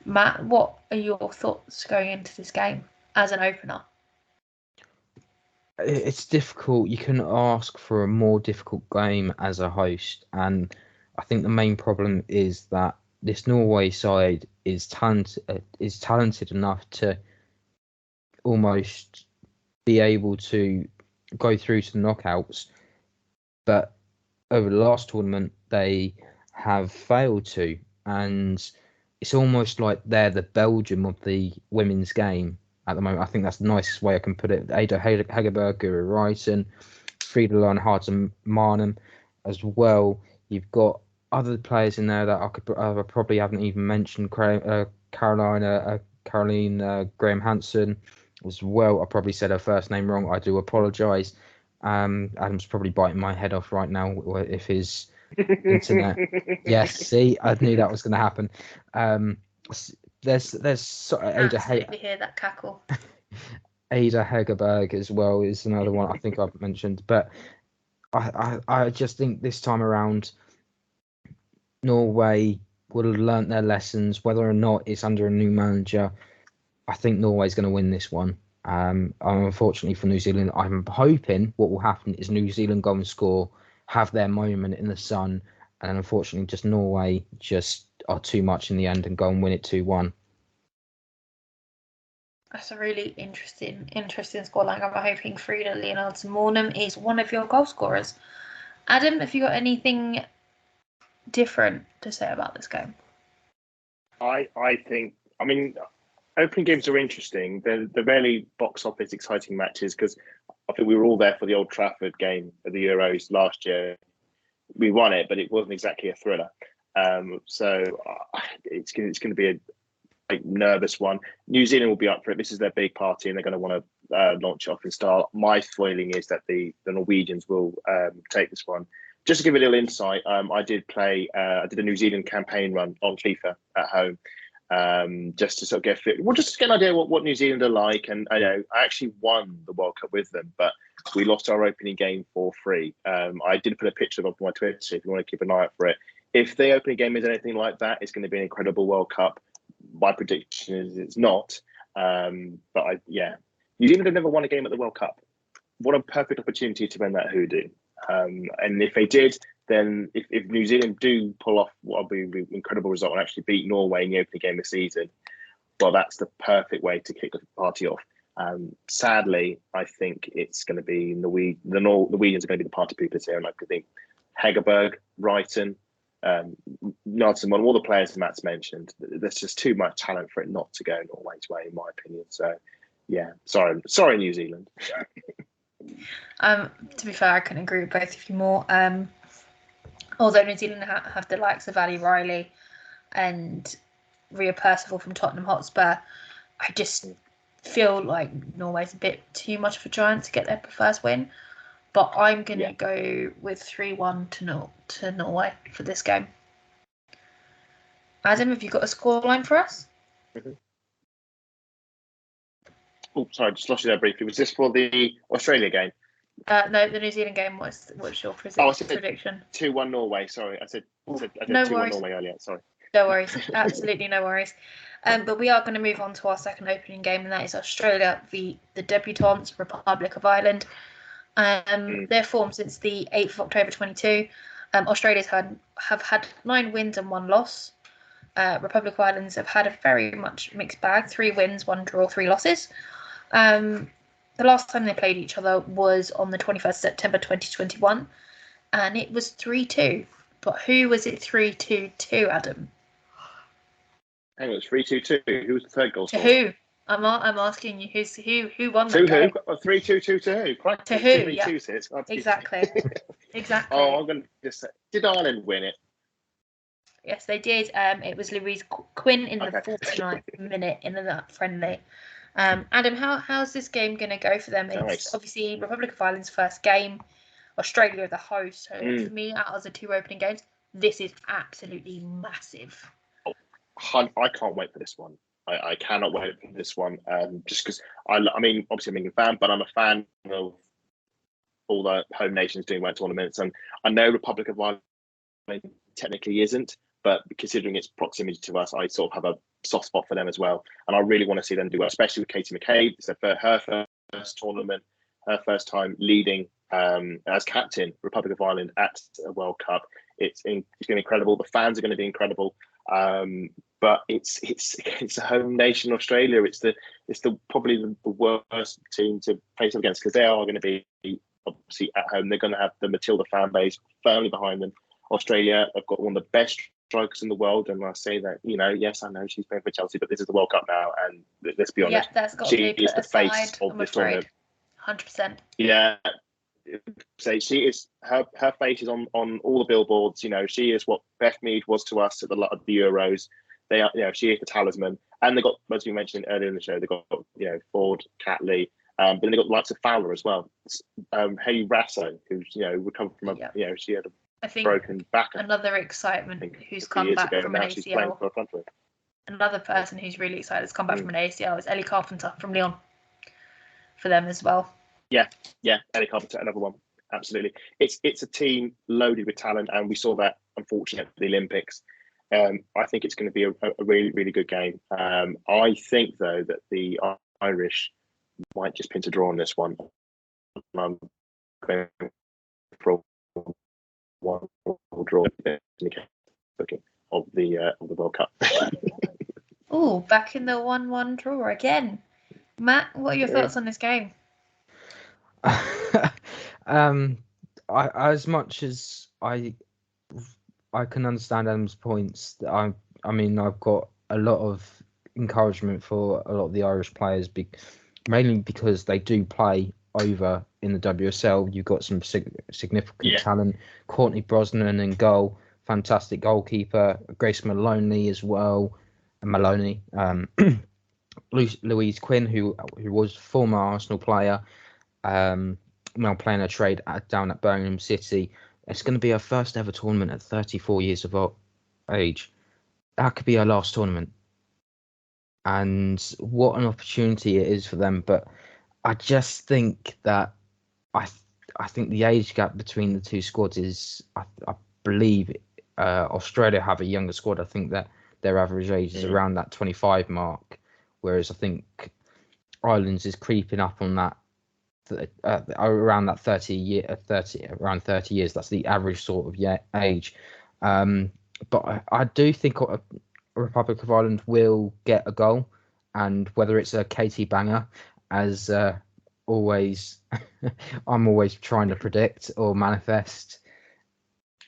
Matt, what are your thoughts going into this game as an opener? It's difficult. You couldn't ask for a more difficult game as a host, and I think the main problem is that this Norway side is talented enough to almost be able to go through to the knockouts, but over the last tournament they have failed to, and it's almost like they're the Belgium of the women's game at the moment. I think that's the nicest way I can put it. Ada Hegerberg, Guru Reisen, Frida Leonhardt Marnham as well. You've got other players in there that I probably haven't even mentioned. Caroline Graham Hansen as well. I probably said her first name wrong. I do apologise. Adam's probably biting my head off right now if his internet. Yes, see, I knew that was going to happen. There's Ada Absolutely hear that cackle. Ada Hegerberg as well is another one I think I've mentioned, but I just think this time around Norway will have learnt their lessons, whether or not it's under a new manager. I think Norway's going to win this one. Unfortunately for New Zealand, I'm hoping what will happen is New Zealand go and score, have their moment in the sun, and unfortunately just Norway just are too much in the end and go and win it 2-1. That's a really interesting scoreline. I'm hoping Frida Leonhardt Marnham is one of your goal scorers. Adam, have you got anything different to say about this game? I think, opening games are interesting. They're rarely box office exciting matches because I think we were all there for the Old Trafford game of the Euros last year. We won it, but it wasn't exactly a thriller. So it's going to be a nervous one. New Zealand will be up for it. This is their big party, and they're going to want to launch off in style. My feeling is that the Norwegians will take this one. Just to give a little insight, I did a New Zealand campaign run on FIFA at home, just to sort of get fit. Well, just to get an idea what New Zealand are like. And I actually won the World Cup with them, but we lost our opening game for free. I did put a picture of it on my Twitter, so if you want to keep an eye out for it. If the opening game is anything like that, it's going to be an incredible World Cup. My prediction is it's not. New Zealand have never won a game at the World Cup. What a perfect opportunity to win that hoodoo. And if they did, then if New Zealand do pull off what will be an incredible result and actually beat Norway in the opening game of the season, well, that's the perfect way to kick the party off. Sadly, I think it's going to be the Norwegians are going to be the party poopers here, and I think Hegerberg, Reiten, Nelson, all the players Matt's mentioned, there's just too much talent for it not to go Norway's way, in my opinion. So, yeah, sorry, New Zealand. To be fair, I couldn't agree with both of you more. Although New Zealand have the likes of Ali Riley and Ria Percival from Tottenham Hotspur, I just feel like Norway's a bit too much of a giant to get their first win. But I'm going to go with 3-1 to Norway for this game. Adam, have you got a scoreline for us? Mm-hmm. Oh, sorry, just lost you there briefly. Was this for the Australia game? No, the New Zealand game. What's your prediction? 2-1 Norway. Sorry, I said no 2-1 worries. Norway earlier. Sorry. No worries. Absolutely no worries. But we are going to move on to our second opening game, and that is Australia v the debutantes, Republic of Ireland. They're formed since the 8th of October 22. Australia's have had 9 wins and 1 loss. Republic of Ireland have had a very much mixed bag: 3 wins, 1 draw, 3 losses. The last time they played each other was on the 21st September 2021, and it was 3-2. But who was it 3-2 to, Adam? Hang on, it's 3-2-2. Who was the third goal scorer? To who? I'm asking you who won that game? 3-2-2 to who? To who? Yeah. Exactly. Exactly. Oh, I'm going to just say, did Ireland win it? Yes, they did. It was Louise Quinn in the 49th minute in that friendly. Adam, how's this game going to go for them? It's obviously Republic of Ireland's first game. Australia are the host. So for me, out of the 2 opening games, this is absolutely massive. I can't wait for this one. I cannot wait for this one. Just because I mean, obviously I'm an England fan, but I'm a fan of all the home nations doing well tournaments, and I know Republic of Ireland technically isn't, but considering its proximity to us, I sort of have a soft spot for them as well, and I really want to see them do well, especially with Katie McCabe. It's her first tournament, her first time leading as captain Republic of Ireland at a World Cup. It's going to be incredible. The fans are going to be incredible. But it's against a home nation, Australia. It's probably the worst team to face up against, because they are going to be obviously at home. They're going to have the Matilda fan base firmly behind them. Australia have got one of the best strikers in the world, and I say that, yes, I know she's playing for Chelsea, but this is the World Cup now, and let's be honest, that's got she to be is the face of this tournament. 100%. Yeah. So she is, her face is on all the billboards. She is what Beth Mead was to us at the Euros. They are, she is the talisman, and they got, as we mentioned earlier in the show, they got Ford, Catley, but then they got the likes of Fowler as well. Haley Rasso, who's recovered from she had a broken back. Another excitement who's come back from an ACL. Another person who's really excited has come back from an ACL is Ellie Carpenter from Lyon. For them as well. Yeah, Ellie Carpenter, another one. Absolutely, it's a team loaded with talent, and we saw that unfortunately at the Olympics. I think it's going to be a really, really good game. I think though that the Irish might just pinch a draw on this one. I'm going for one draw of the World Cup. Oh, back in the 1-1 draw again. Matt, what are your thoughts on this game? As much as I can understand Adam's points, I mean, I've got a lot of encouragement for a lot of the Irish players, mainly because they do play over in the WSL. You've got some significant talent. Courtney Brosnan in goal, fantastic goalkeeper. Grace Maloney as well. Louise Quinn, who was former Arsenal player, now playing a trade down at Birmingham City. It's going to be her first ever tournament at 34 years of age. That could be her last tournament. And what an opportunity it is for them. But I just think that I think the age gap between the two squads is, I believe Australia have a younger squad. I think that their average age is around that 25 mark, whereas I think Ireland's is creeping up on that around that 30 years. That's the average sort of age. But I do think Republic of Ireland will get a goal, and whether it's a Katie banger, as always, I'm always trying to predict or manifest,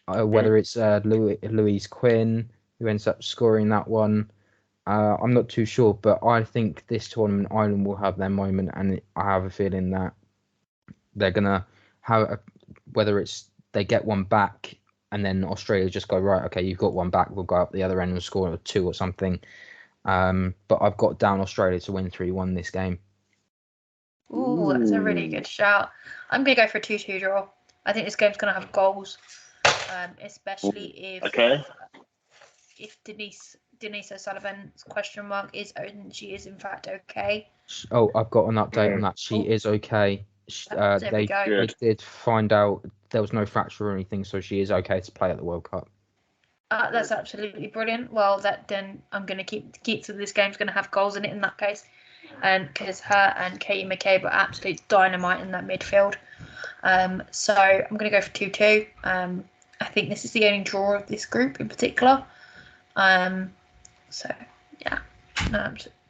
whether it's Louise Quinn who ends up scoring that one. I'm not too sure, but I think this tournament Ireland will have their moment, and I have a feeling that they're gonna have whether it's they get one back and then Australia just go, right, okay, you've got one back, we'll go up the other end and score a 2 or something. But I've got down Australia to win 3-1 this game. Ooh, that's a really good shout. I'm going to go for a 2-2 draw. I think this game's going to have goals, especially if Denise O'Sullivan's question mark is, and she is in fact okay. Oh, I've got an update on that. She is okay. They did find out there was no fracture or anything, so she is okay to play at the World Cup. That's absolutely brilliant. Well, then I'm going to keep to this game's going to have goals in it in that case, and because her and Katie McCabe are absolute dynamite in that midfield. So I'm going to go for 2-2. I think this is the only draw of this group in particular. So yeah.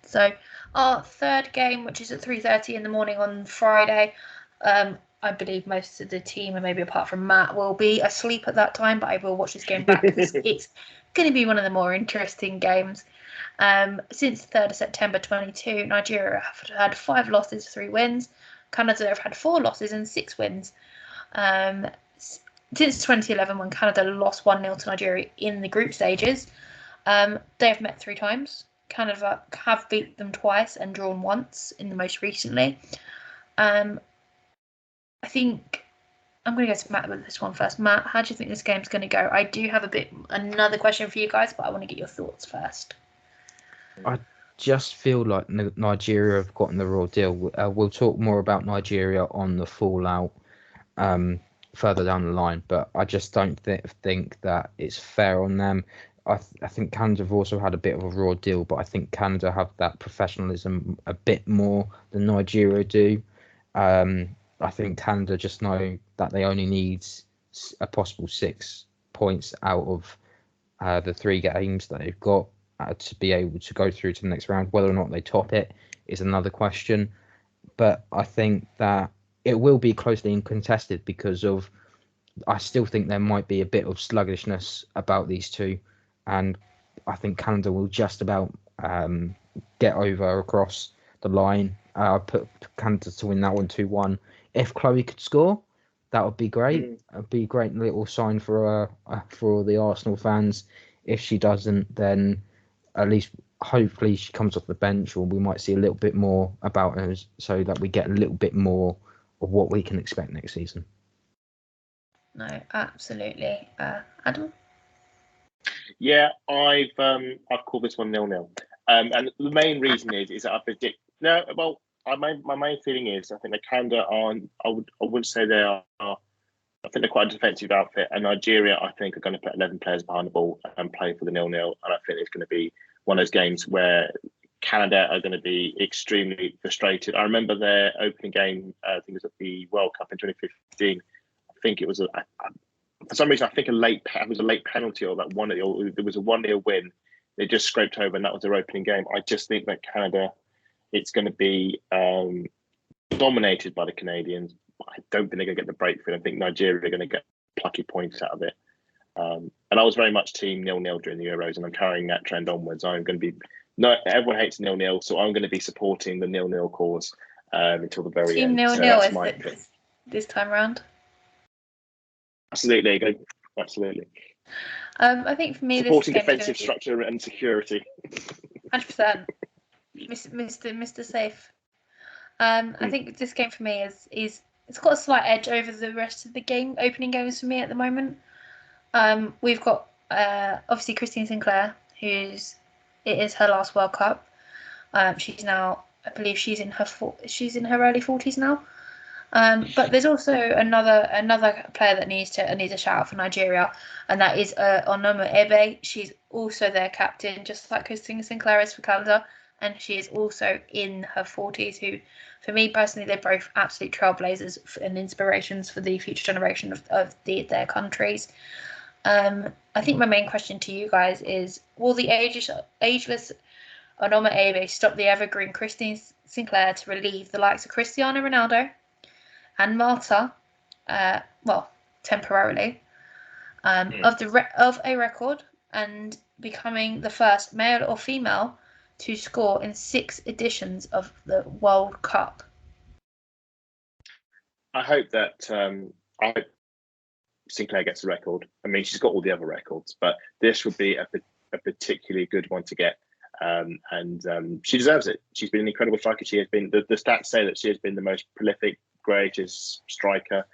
So our third game, which is at 3:30 in the morning on Friday, I believe most of the team, and maybe apart from Matt, will be asleep at that time, but I will watch this game back because it's going to be one of the more interesting games. Since the 3rd of September 2022, Nigeria have had 5 losses, 3 wins. Canada have had 4 losses and 6 wins. Since 2011, when Canada lost 1-0 to Nigeria in the group stages, they have met 3 times. Canada have beat them twice and drawn once in the most recently. I think I'm going to go to Matt with this one first. Matt, how do you think this game's going to go? I do have another question for you guys, but I want to get your thoughts first. just feel like Nigeria have gotten the raw deal. We'll talk more about Nigeria on the fallout further down the line, but I just don't think that it's fair on them. I think Canada have also had a bit of a raw deal, but I think Canada have that professionalism a bit more than Nigeria do. I think Canada just know that they only need a possible 6 points out of the 3 games that they've got to be able to go through to the next round. Whether or not they top it is another question. But I think that it will be closely contested because of, I still think there might be a bit of sluggishness about these two. And I think Canada will just about get over across the line. I put Canada to win that one 2-1. If Chloe could score, that would be great. It would be a great little sign for the Arsenal fans. If she doesn't, then at least hopefully she comes off the bench, or we might see a little bit more about her, so that we get a little bit more of what we can expect next season. No, absolutely. Adam? Yeah, I've called this one 0-0. And the main reason is that I predict my main feeling is I think that Canada aren't. I wouldn't say they are. I think they're quite a defensive outfit, and Nigeria I think are going to put 11 players behind the ball and play for the 0-0. And I think it's going to be one of those games where Canada are going to be extremely frustrated. I remember their opening game. I think it was at the World Cup in 2015. I think it was for some reason I think it was a late penalty, or that one. Or there was a 1-0 win. They just scraped over, and that was their opening game. I just think that Canada, it's going to be dominated by the Canadians. I don't think they're going to get the breakthrough. I think Nigeria are going to get plucky points out of it. And I was very much team 0-0 during the Euros, and I'm carrying that trend onwards. I'm going to be everyone hates 0-0, so I'm going to be supporting the 0-0 cause until the very team end. Team 0-0 is this time round. Absolutely, absolutely. I think for me, supporting defensive structure and security. 100%, Mr. Safe. I think this game for me is it's got a slight edge over the rest of the opening games for me at the moment. We've got obviously Christine Sinclair, it is her last World Cup. She's now, I believe she's in her early 40s now. But there's also another player that needs a shout out for Nigeria, and that is Onoma Ebe. She's also their captain, just like Christine Sinclair is for Canada, and she is also in her 40s. Who, for me personally, they're both absolute trailblazers and inspirations for the future generation of their countries. I think my main question to you guys is: will the ageless Onoma Ebe stop the evergreen Christine Sinclair to relieve the likes of Cristiano Ronaldo and Marta, temporarily, of a record, and becoming the first male or female to score in 6 editions of the World Cup? I hope that Sinclair gets a record. I mean, she's got all the other records, but this would be a particularly good one to get. And she deserves it. She's been an incredible striker. She has been. The stats say that she has been the most prolific, greatest striker,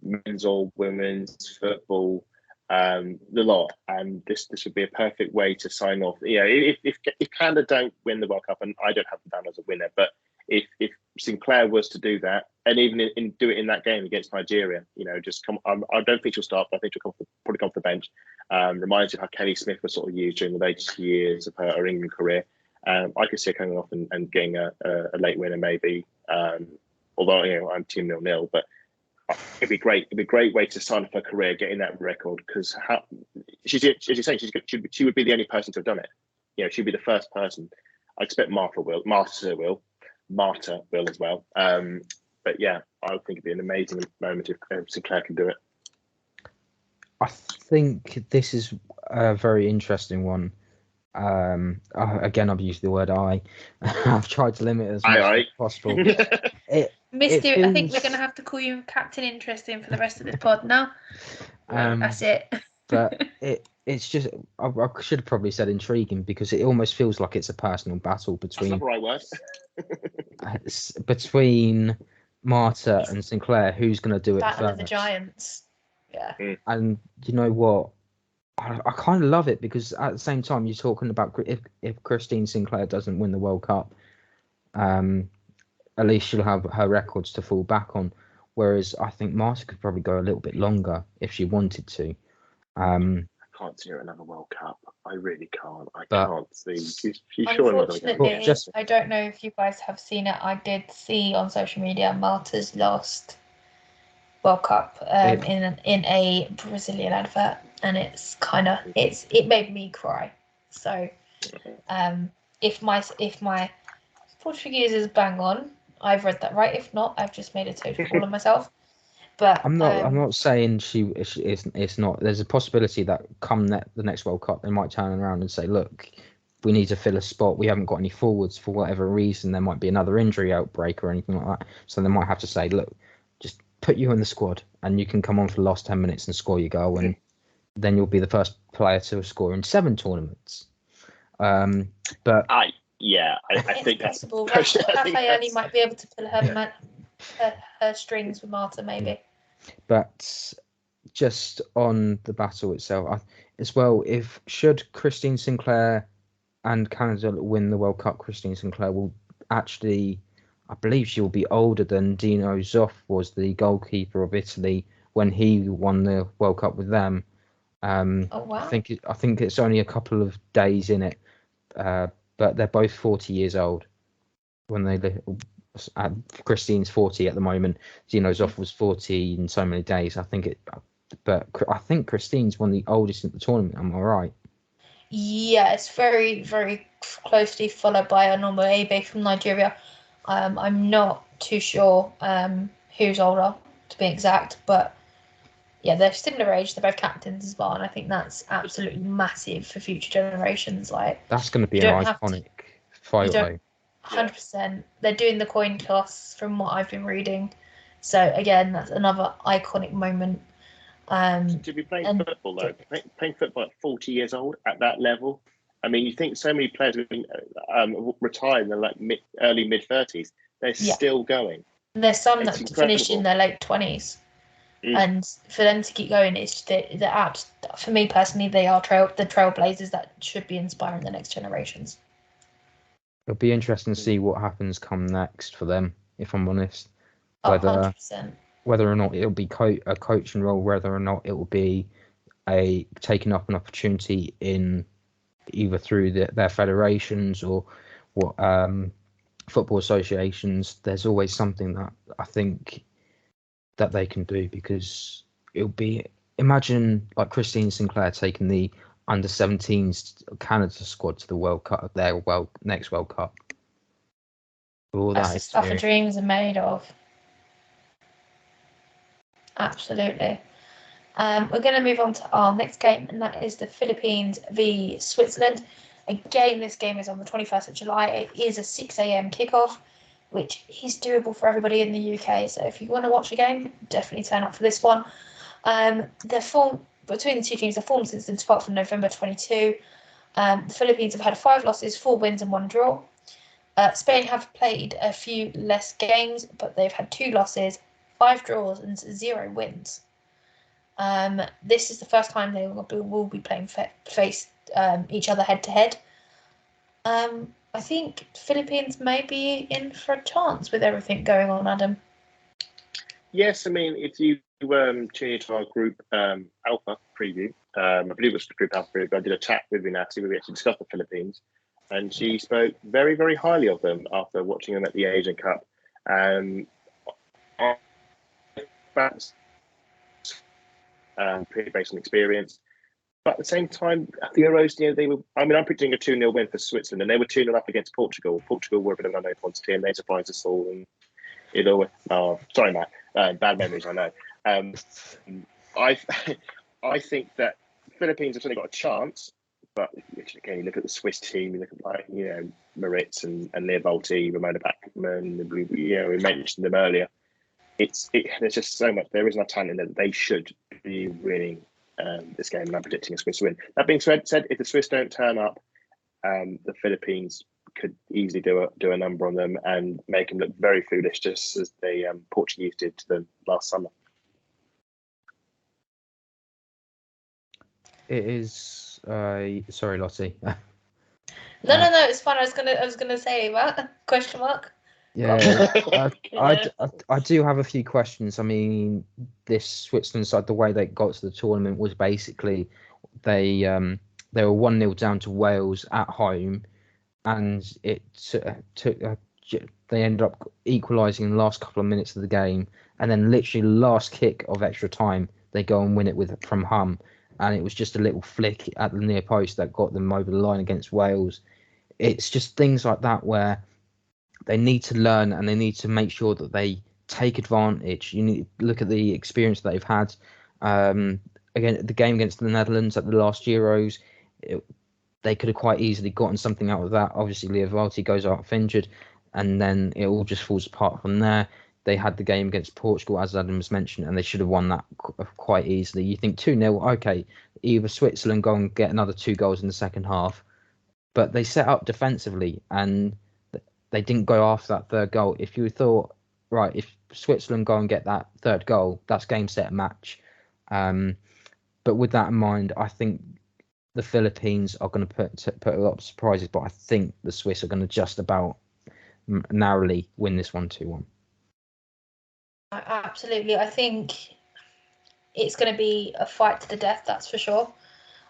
men's or women's football, the lot. And this would be a perfect way to sign off. If Canada don't win the World Cup, and I don't have them down as a winner, but if Sinclair was to do that, and even do it in that game against Nigeria, just come. I don't think she'll start, but I think she'll probably come off the bench. Reminds me of how Kelly Smith was sort of used during the latest years of her England career. I could see her coming off and getting a late winner maybe. Although I'm team 0-0, but it'd be great. It'd be a great way to sign off her career, getting that record, because she's, as you're saying, she would be the only person to have done it. She'd be the first person. I expect Marta will as well. But yeah, I would think it'd be an amazing moment if Sinclair can do it. I think this is a very interesting one. Again, I've used the word I. I've tried to limit it as much as possible. Mister, I think we're going to have to call you Captain Interesting for the rest of this pod now. That's it. But it's just, I should have probably said intriguing, because it almost feels like it's a personal battle between. That's not the right word. Between Marta and Sinclair, who's going to do it Battle first. of the Giants. Yeah. And you know what? I kind of love it because at the same time you're talking about if Christine Sinclair doesn't win the World Cup, at least she'll have her records to fall back on. Whereas I think Marta could probably go a little bit longer if she wanted to. I can't see her another World Cup. I really can't. I can't see. She's sure not going to Unfortunately, I don't know if you guys have seen it. I did see on social media Marta's last World Cup in a Brazilian advert, and it made me cry. So, if my Portuguese is bang on, I've read that right. If not, I've just made a total fool of myself. But I'm not saying it's not. There's a possibility that come the next World Cup, they might turn around and say, look, we need to fill a spot. We haven't got any forwards for whatever reason. There might be another injury outbreak or anything like that. So they might have to say, look, just put you in the squad and you can come on for the last 10 minutes and score your goal, and then you'll be the first player to score in 7 tournaments. But I think that's possible. Raffaele might be able to pull her strings with Marta, maybe. But just on the battle itself, as well, should Christine Sinclair and Canada win the World Cup, Christine Sinclair will actually, I believe she will be older than Dino Zoff was, the goalkeeper of Italy, when he won the World Cup with them. Oh wow! I think it's only a couple of days in it, but they're both 40 years old when they. Christine's 40 at the moment. Dino Zoff was 40 in so many days. But I think Christine's one of the oldest in the tournament. Am I right? Yeah, it's very, very closely followed by Onoma Ebe from Nigeria. I'm not too sure who's older, to be exact, but yeah, they're similar age. They're both captains as well, and I think that's absolutely massive for future generations. Like, that's going to be an iconic photo. 100%. They're doing the coin toss from what I've been reading, so again, that's another iconic moment. To be playing football though, playing football at 40 years old at that level. I mean, you think so many players have been retired in like early mid 30s. They're still going. There's some that finished in their late 20s, and for them to keep going, for me personally, they are the trailblazers that should be inspiring the next generations. It'll be interesting to see what happens come next for them, if I'm honest. 100%. Whether or not it'll be a coaching role, whether or not it will be taking up an opportunity in either through their federations or what football associations. There's always something that I think that they can do, because it'll be, imagine like Christine Sinclair taking the under-17s Canada squad to the World Cup, their next World Cup. That's the stuff our dreams are made of. Absolutely. We're going to move on to our next game, and that is the Philippines v Switzerland. Again, this game is on the 21st of July. It is a 6 a.m. kickoff, which is doable for everybody in the UK. So if you want to watch a game, definitely turn up for this one. The form between the two teams, the form since the 12th of November 22. The Philippines have had 5 losses, 4 wins, and 1 draw. Spain have played a few less games, but they've had 2 losses, 5 draws, and 0 wins. This is the first time they will be playing face each other head to head. I think Philippines may be in for a chance with everything going on, Adam. Yes, I mean, if you tune into our group Alpha preview, I believe it was the group Alpha preview, I did a chat with Vinati where we actually discussed the Philippines, and she spoke very, very highly of them after watching them at the Asian Cup. Pretty based on experience. But at the same time, at the Euros, I'm predicting a 2-0 win for Switzerland, and they were 2-0 up against Portugal. Portugal were a bit of an unknown quantity, and they surprised us all. And sorry, Matt. Bad memories, I know. I think that Philippines have certainly got a chance, but again, you look at the Swiss team, you look at Moritz and Leovaldi, Ramona Bachmann. We mentioned them earlier. There's just so much. There is enough talent in there that they should be winning this game, and I'm predicting a Swiss win. That being said, if the Swiss don't turn up, the Philippines could easily do a number on them and make them look very foolish, just as the Portuguese did to them last summer. It is. Sorry, Lottie. No, it's fine. I was gonna say what? Question mark. Yeah, I do have a few questions. I mean, this Switzerland side, the way they got to the tournament was basically they were 1-0 down to Wales at home, and it took they ended up equalising in the last couple of minutes of the game, and then literally last kick of extra time they go and win it from Hum, and it was just a little flick at the near post that got them over the line against Wales. It's just things like that where they need to learn and they need to make sure that they take advantage. You need to look at the experience that they've had. Again, the game against the Netherlands at the last Euros, they could have quite easily gotten something out of that. Obviously, Lottie goes off injured, and then it all just falls apart from there. They had the game against Portugal, as Adam was mentioned, and they should have won that quite easily. You think 2-0, okay, either Switzerland go and get another 2 goals in the second half, but they set up defensively and they didn't go after that third goal. If you thought, right, if Switzerland go and get that third goal, that's game, set, match. But with that in mind, I think the Philippines are going to put a lot of surprises, but I think the Swiss are going to just about narrowly win this 1-2-1. Absolutely. I think it's going to be a fight to the death, that's for sure.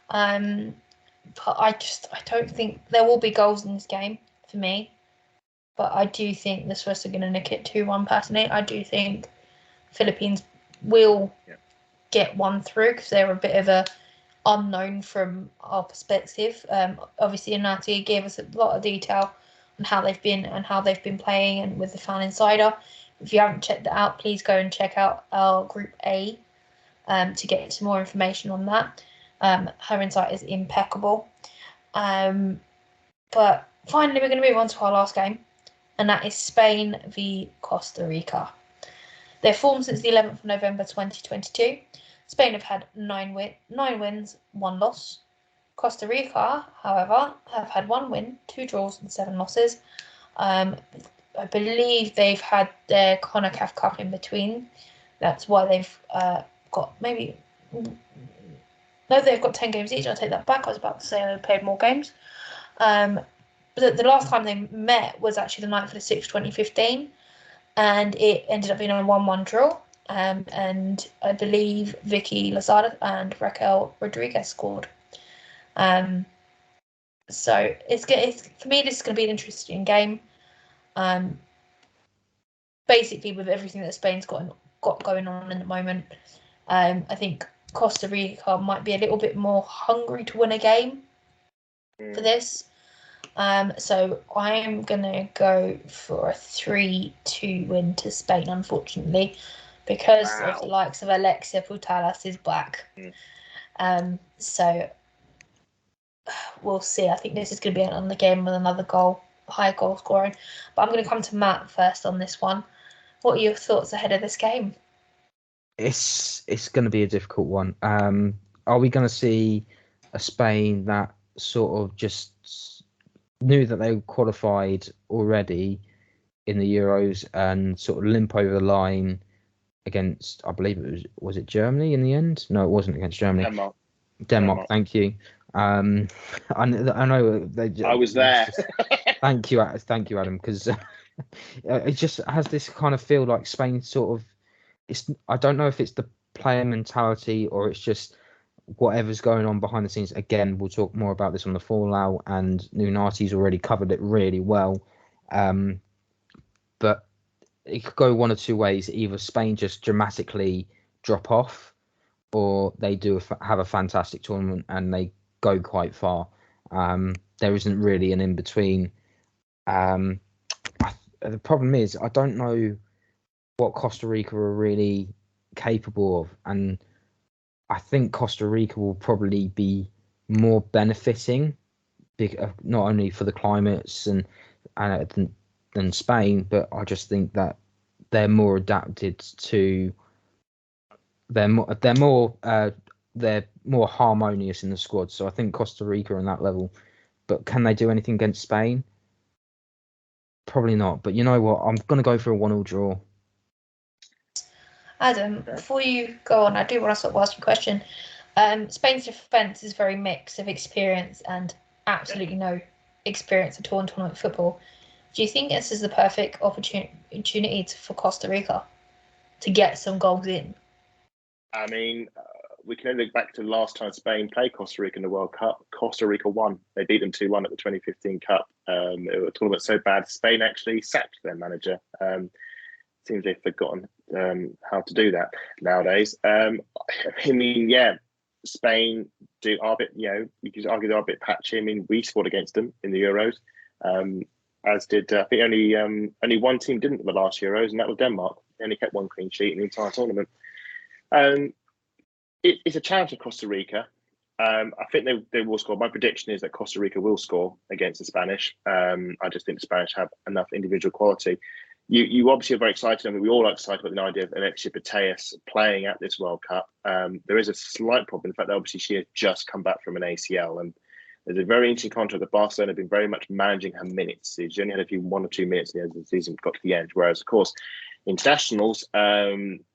But I don't think there will be goals in this game for me. But I do think the Swiss are going to nick it 2-1 personally. I do think Philippines will get one through because they're a bit of a unknown from our perspective. Obviously, Inati gave us a lot of detail on how they've been playing and with the Fan Insider. If you haven't checked that out, please go and check out our Group A to get some more information on that. Her insight is impeccable. But finally, we're going to move on to our last game, and that is Spain v Costa Rica. Their form since the 11th of November 2022. Spain have had 9 wins, 1 loss. Costa Rica, however, have had 1 win, 2 draws and 7 losses. I believe they've had their CONCACAF Cup in between. That's why they've got maybe... No, they've got 10 games each. I'll take that back. I was about to say they played more games. But the last time they met was actually the 9th of the 6th, 2015. And it ended up being a 1-1 draw. And I believe Vicky Lozada and Raquel Rodriguez scored. So it's for me, this is going to be an interesting game. Basically, with everything that Spain's got going on in the moment, I think Costa Rica might be a little bit more hungry to win a game for this. So I am going to go for a 3-2 win to Spain, unfortunately, because of the likes of Alexia Putellas is back. So we'll see. I think this is going to be on the game with another high goal scoring. But I'm going to come to Matt first on this one. What are your thoughts ahead of this game? It's going to be a difficult one. Are we going to see a Spain that sort of just knew that they qualified already in the Euros and sort of limp over the line against, I believe was it Germany in the end? No, it wasn't against Germany. Denmark. Thank you. I know I was there. Thank you, Adam, because it just has this kind of feel like Spain sort of. I don't know if it's the player mentality or it's just whatever's going on behind the scenes. Again, we'll talk more about this on the fallout, and Nunati's already covered it really well. But it could go one or two ways. Either Spain just dramatically drop off, or they do have a fantastic tournament and they go quite far. There isn't really an in between. The problem is I don't know what Costa Rica are really capable of, and I think Costa Rica will probably be more benefiting, not only for the climates and than Spain, but I just think that they're more adapted to. They're more harmonious in the squad. So I think Costa Rica are on that level. But can they do anything against Spain? Probably not. But you know what? I'm going to go for a 1-1 draw. Adam, before you go on, I do want to sort of ask you a question. Spain's defence is very mixed of experience and absolutely no experience at all in tournament football. Do you think this is the perfect opportunity for Costa Rica to get some goals in? I mean, we can only look back to the last time Spain played Costa Rica in the World Cup. Costa Rica won. They beat them 2-1 at the 2015 Cup. It was a tournament so bad, Spain actually sacked their manager. Seems they've forgotten how to do that nowadays. I mean, yeah, Spain are a bit, you could argue they're a bit patchy. I mean, we scored against them in the Euros, as did, I think only one team didn't in the last Euros, and that was Denmark. They only kept one clean sheet in the entire tournament. It's a challenge for Costa Rica. I think they will score. My prediction is that Costa Rica will score against the Spanish. I just think the Spanish have enough individual quality. You obviously are very excited. I mean, we all are excited about the idea of Alexia Putellas playing at this World Cup. There is a slight problem. In fact, obviously she has just come back from an ACL, and there's a very interesting contract that Barcelona have been very much managing her minutes. She only had 1 or 2 minutes at the end of the season, got to the end. Whereas, of course, internationals,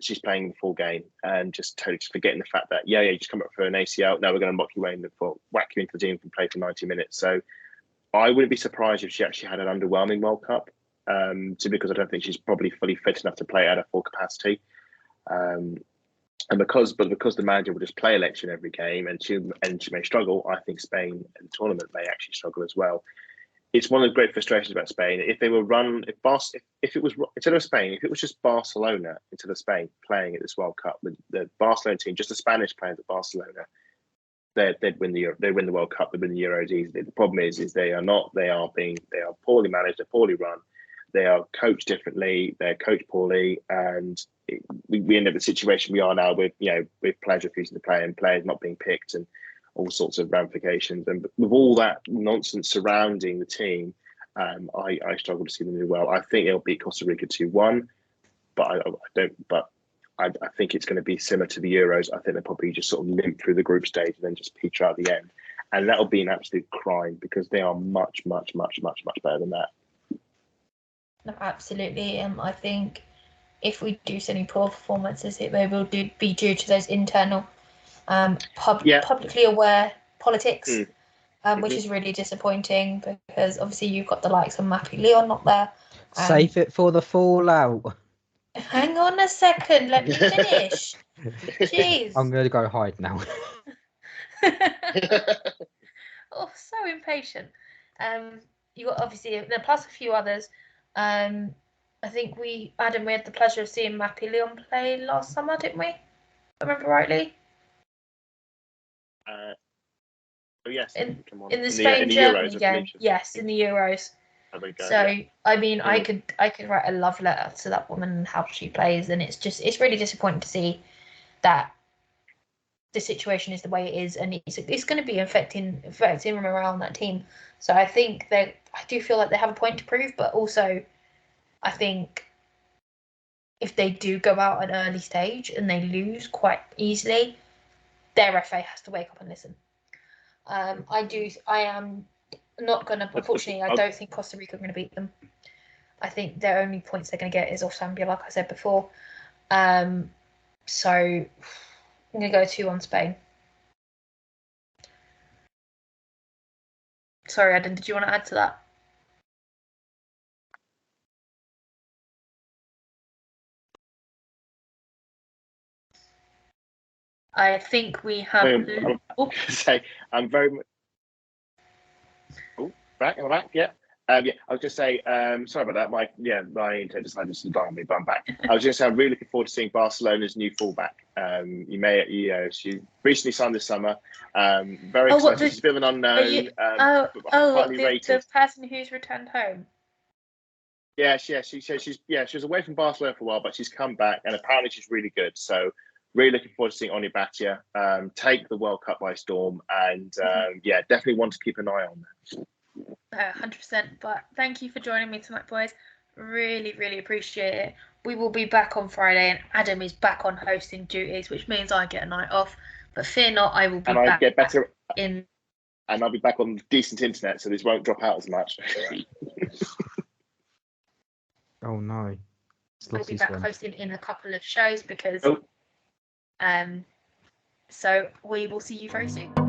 she's playing the full game and just totally forgetting the fact that, you just come up for an ACL. Now we're going to whack you into the team and play for 90 minutes. So I wouldn't be surprised if she actually had an underwhelming World Cup. Because I don't think she's probably fully fit enough to play at a full capacity, and because the manager will just play Alexia in every game, and she may struggle. I think Spain in the tournament may actually struggle as well. It's one of the great frustrations about Spain. If they were if it was instead of Spain, if it was just Barcelona instead of Spain playing at this World Cup, with the Barcelona team, just the Spanish players at Barcelona, they'd win the World Cup, they'd win the Euros easily. The problem is they are not. They are poorly managed, they're poorly run. They are coached differently. They're coached poorly, and we end up in the situation we are now with players refusing to play and players not being picked and all sorts of ramifications. And with all that nonsense surrounding the team, I struggle to see them do well. I think they'll beat Costa Rica 2-1, but I don't. But I think it's going to be similar to the Euros. I think they'll probably just sort of limp through the group stage and then just peter out at the end, and that'll be an absolute crime because they are much, much, much, much, much better than that. No, absolutely. I think if we do see any poor performances, they will be due to those internal, publicly aware politics, which is really disappointing because obviously you've got the likes of Mappy Leon not there. Save it for the fallout. Hang on a second, let me finish. Jeez. I'm going to go hide now. Oh, so impatient. You got obviously plus a few others. I think we had the pleasure of seeing Mappy Leon play last summer, didn't we? If I remember rightly. Yes. In the Spain Germany game. Yes, in the Euros. So I mean, I could write a love letter to that woman and how she plays, and it's really disappointing to see that the situation is the way it is, and it's going to be affecting around that team. So I think I do feel like they have a point to prove, but also I think if they do go out at an early stage and they lose quite easily, their FA has to wake up and listen. I am not going to, unfortunately, I don't think Costa Rica are going to beat them. I think their only points they're going to get is off Zambia, like I said before. So I'm going to go 2-1 Spain. Sorry, Adam, did you want to add to that? I think we have. I'm very much. Oh, back, yeah. I was just say, sorry about that. My internet decided to die on me, but I'm back. I was just saying, I'm really looking forward to seeing Barcelona's new fullback. She recently signed this summer. Very excited. She's a bit of an unknown. The person who's returned home. Yeah, she was away from Barcelona for a while, but she's come back, and apparently she's really good. So really looking forward to seeing Oni Batia take the World Cup by storm, and definitely want to keep an eye on that. 100%. But thank you for joining me tonight, boys. Really, really appreciate it. We will be back on Friday, and Adam is back on hosting duties, which means I get a night off. But fear not, I will be back. Get better and I'll be back on decent internet, so this won't drop out as much. Oh no! I'll be back hosting in a couple of shows because So we will see you very soon.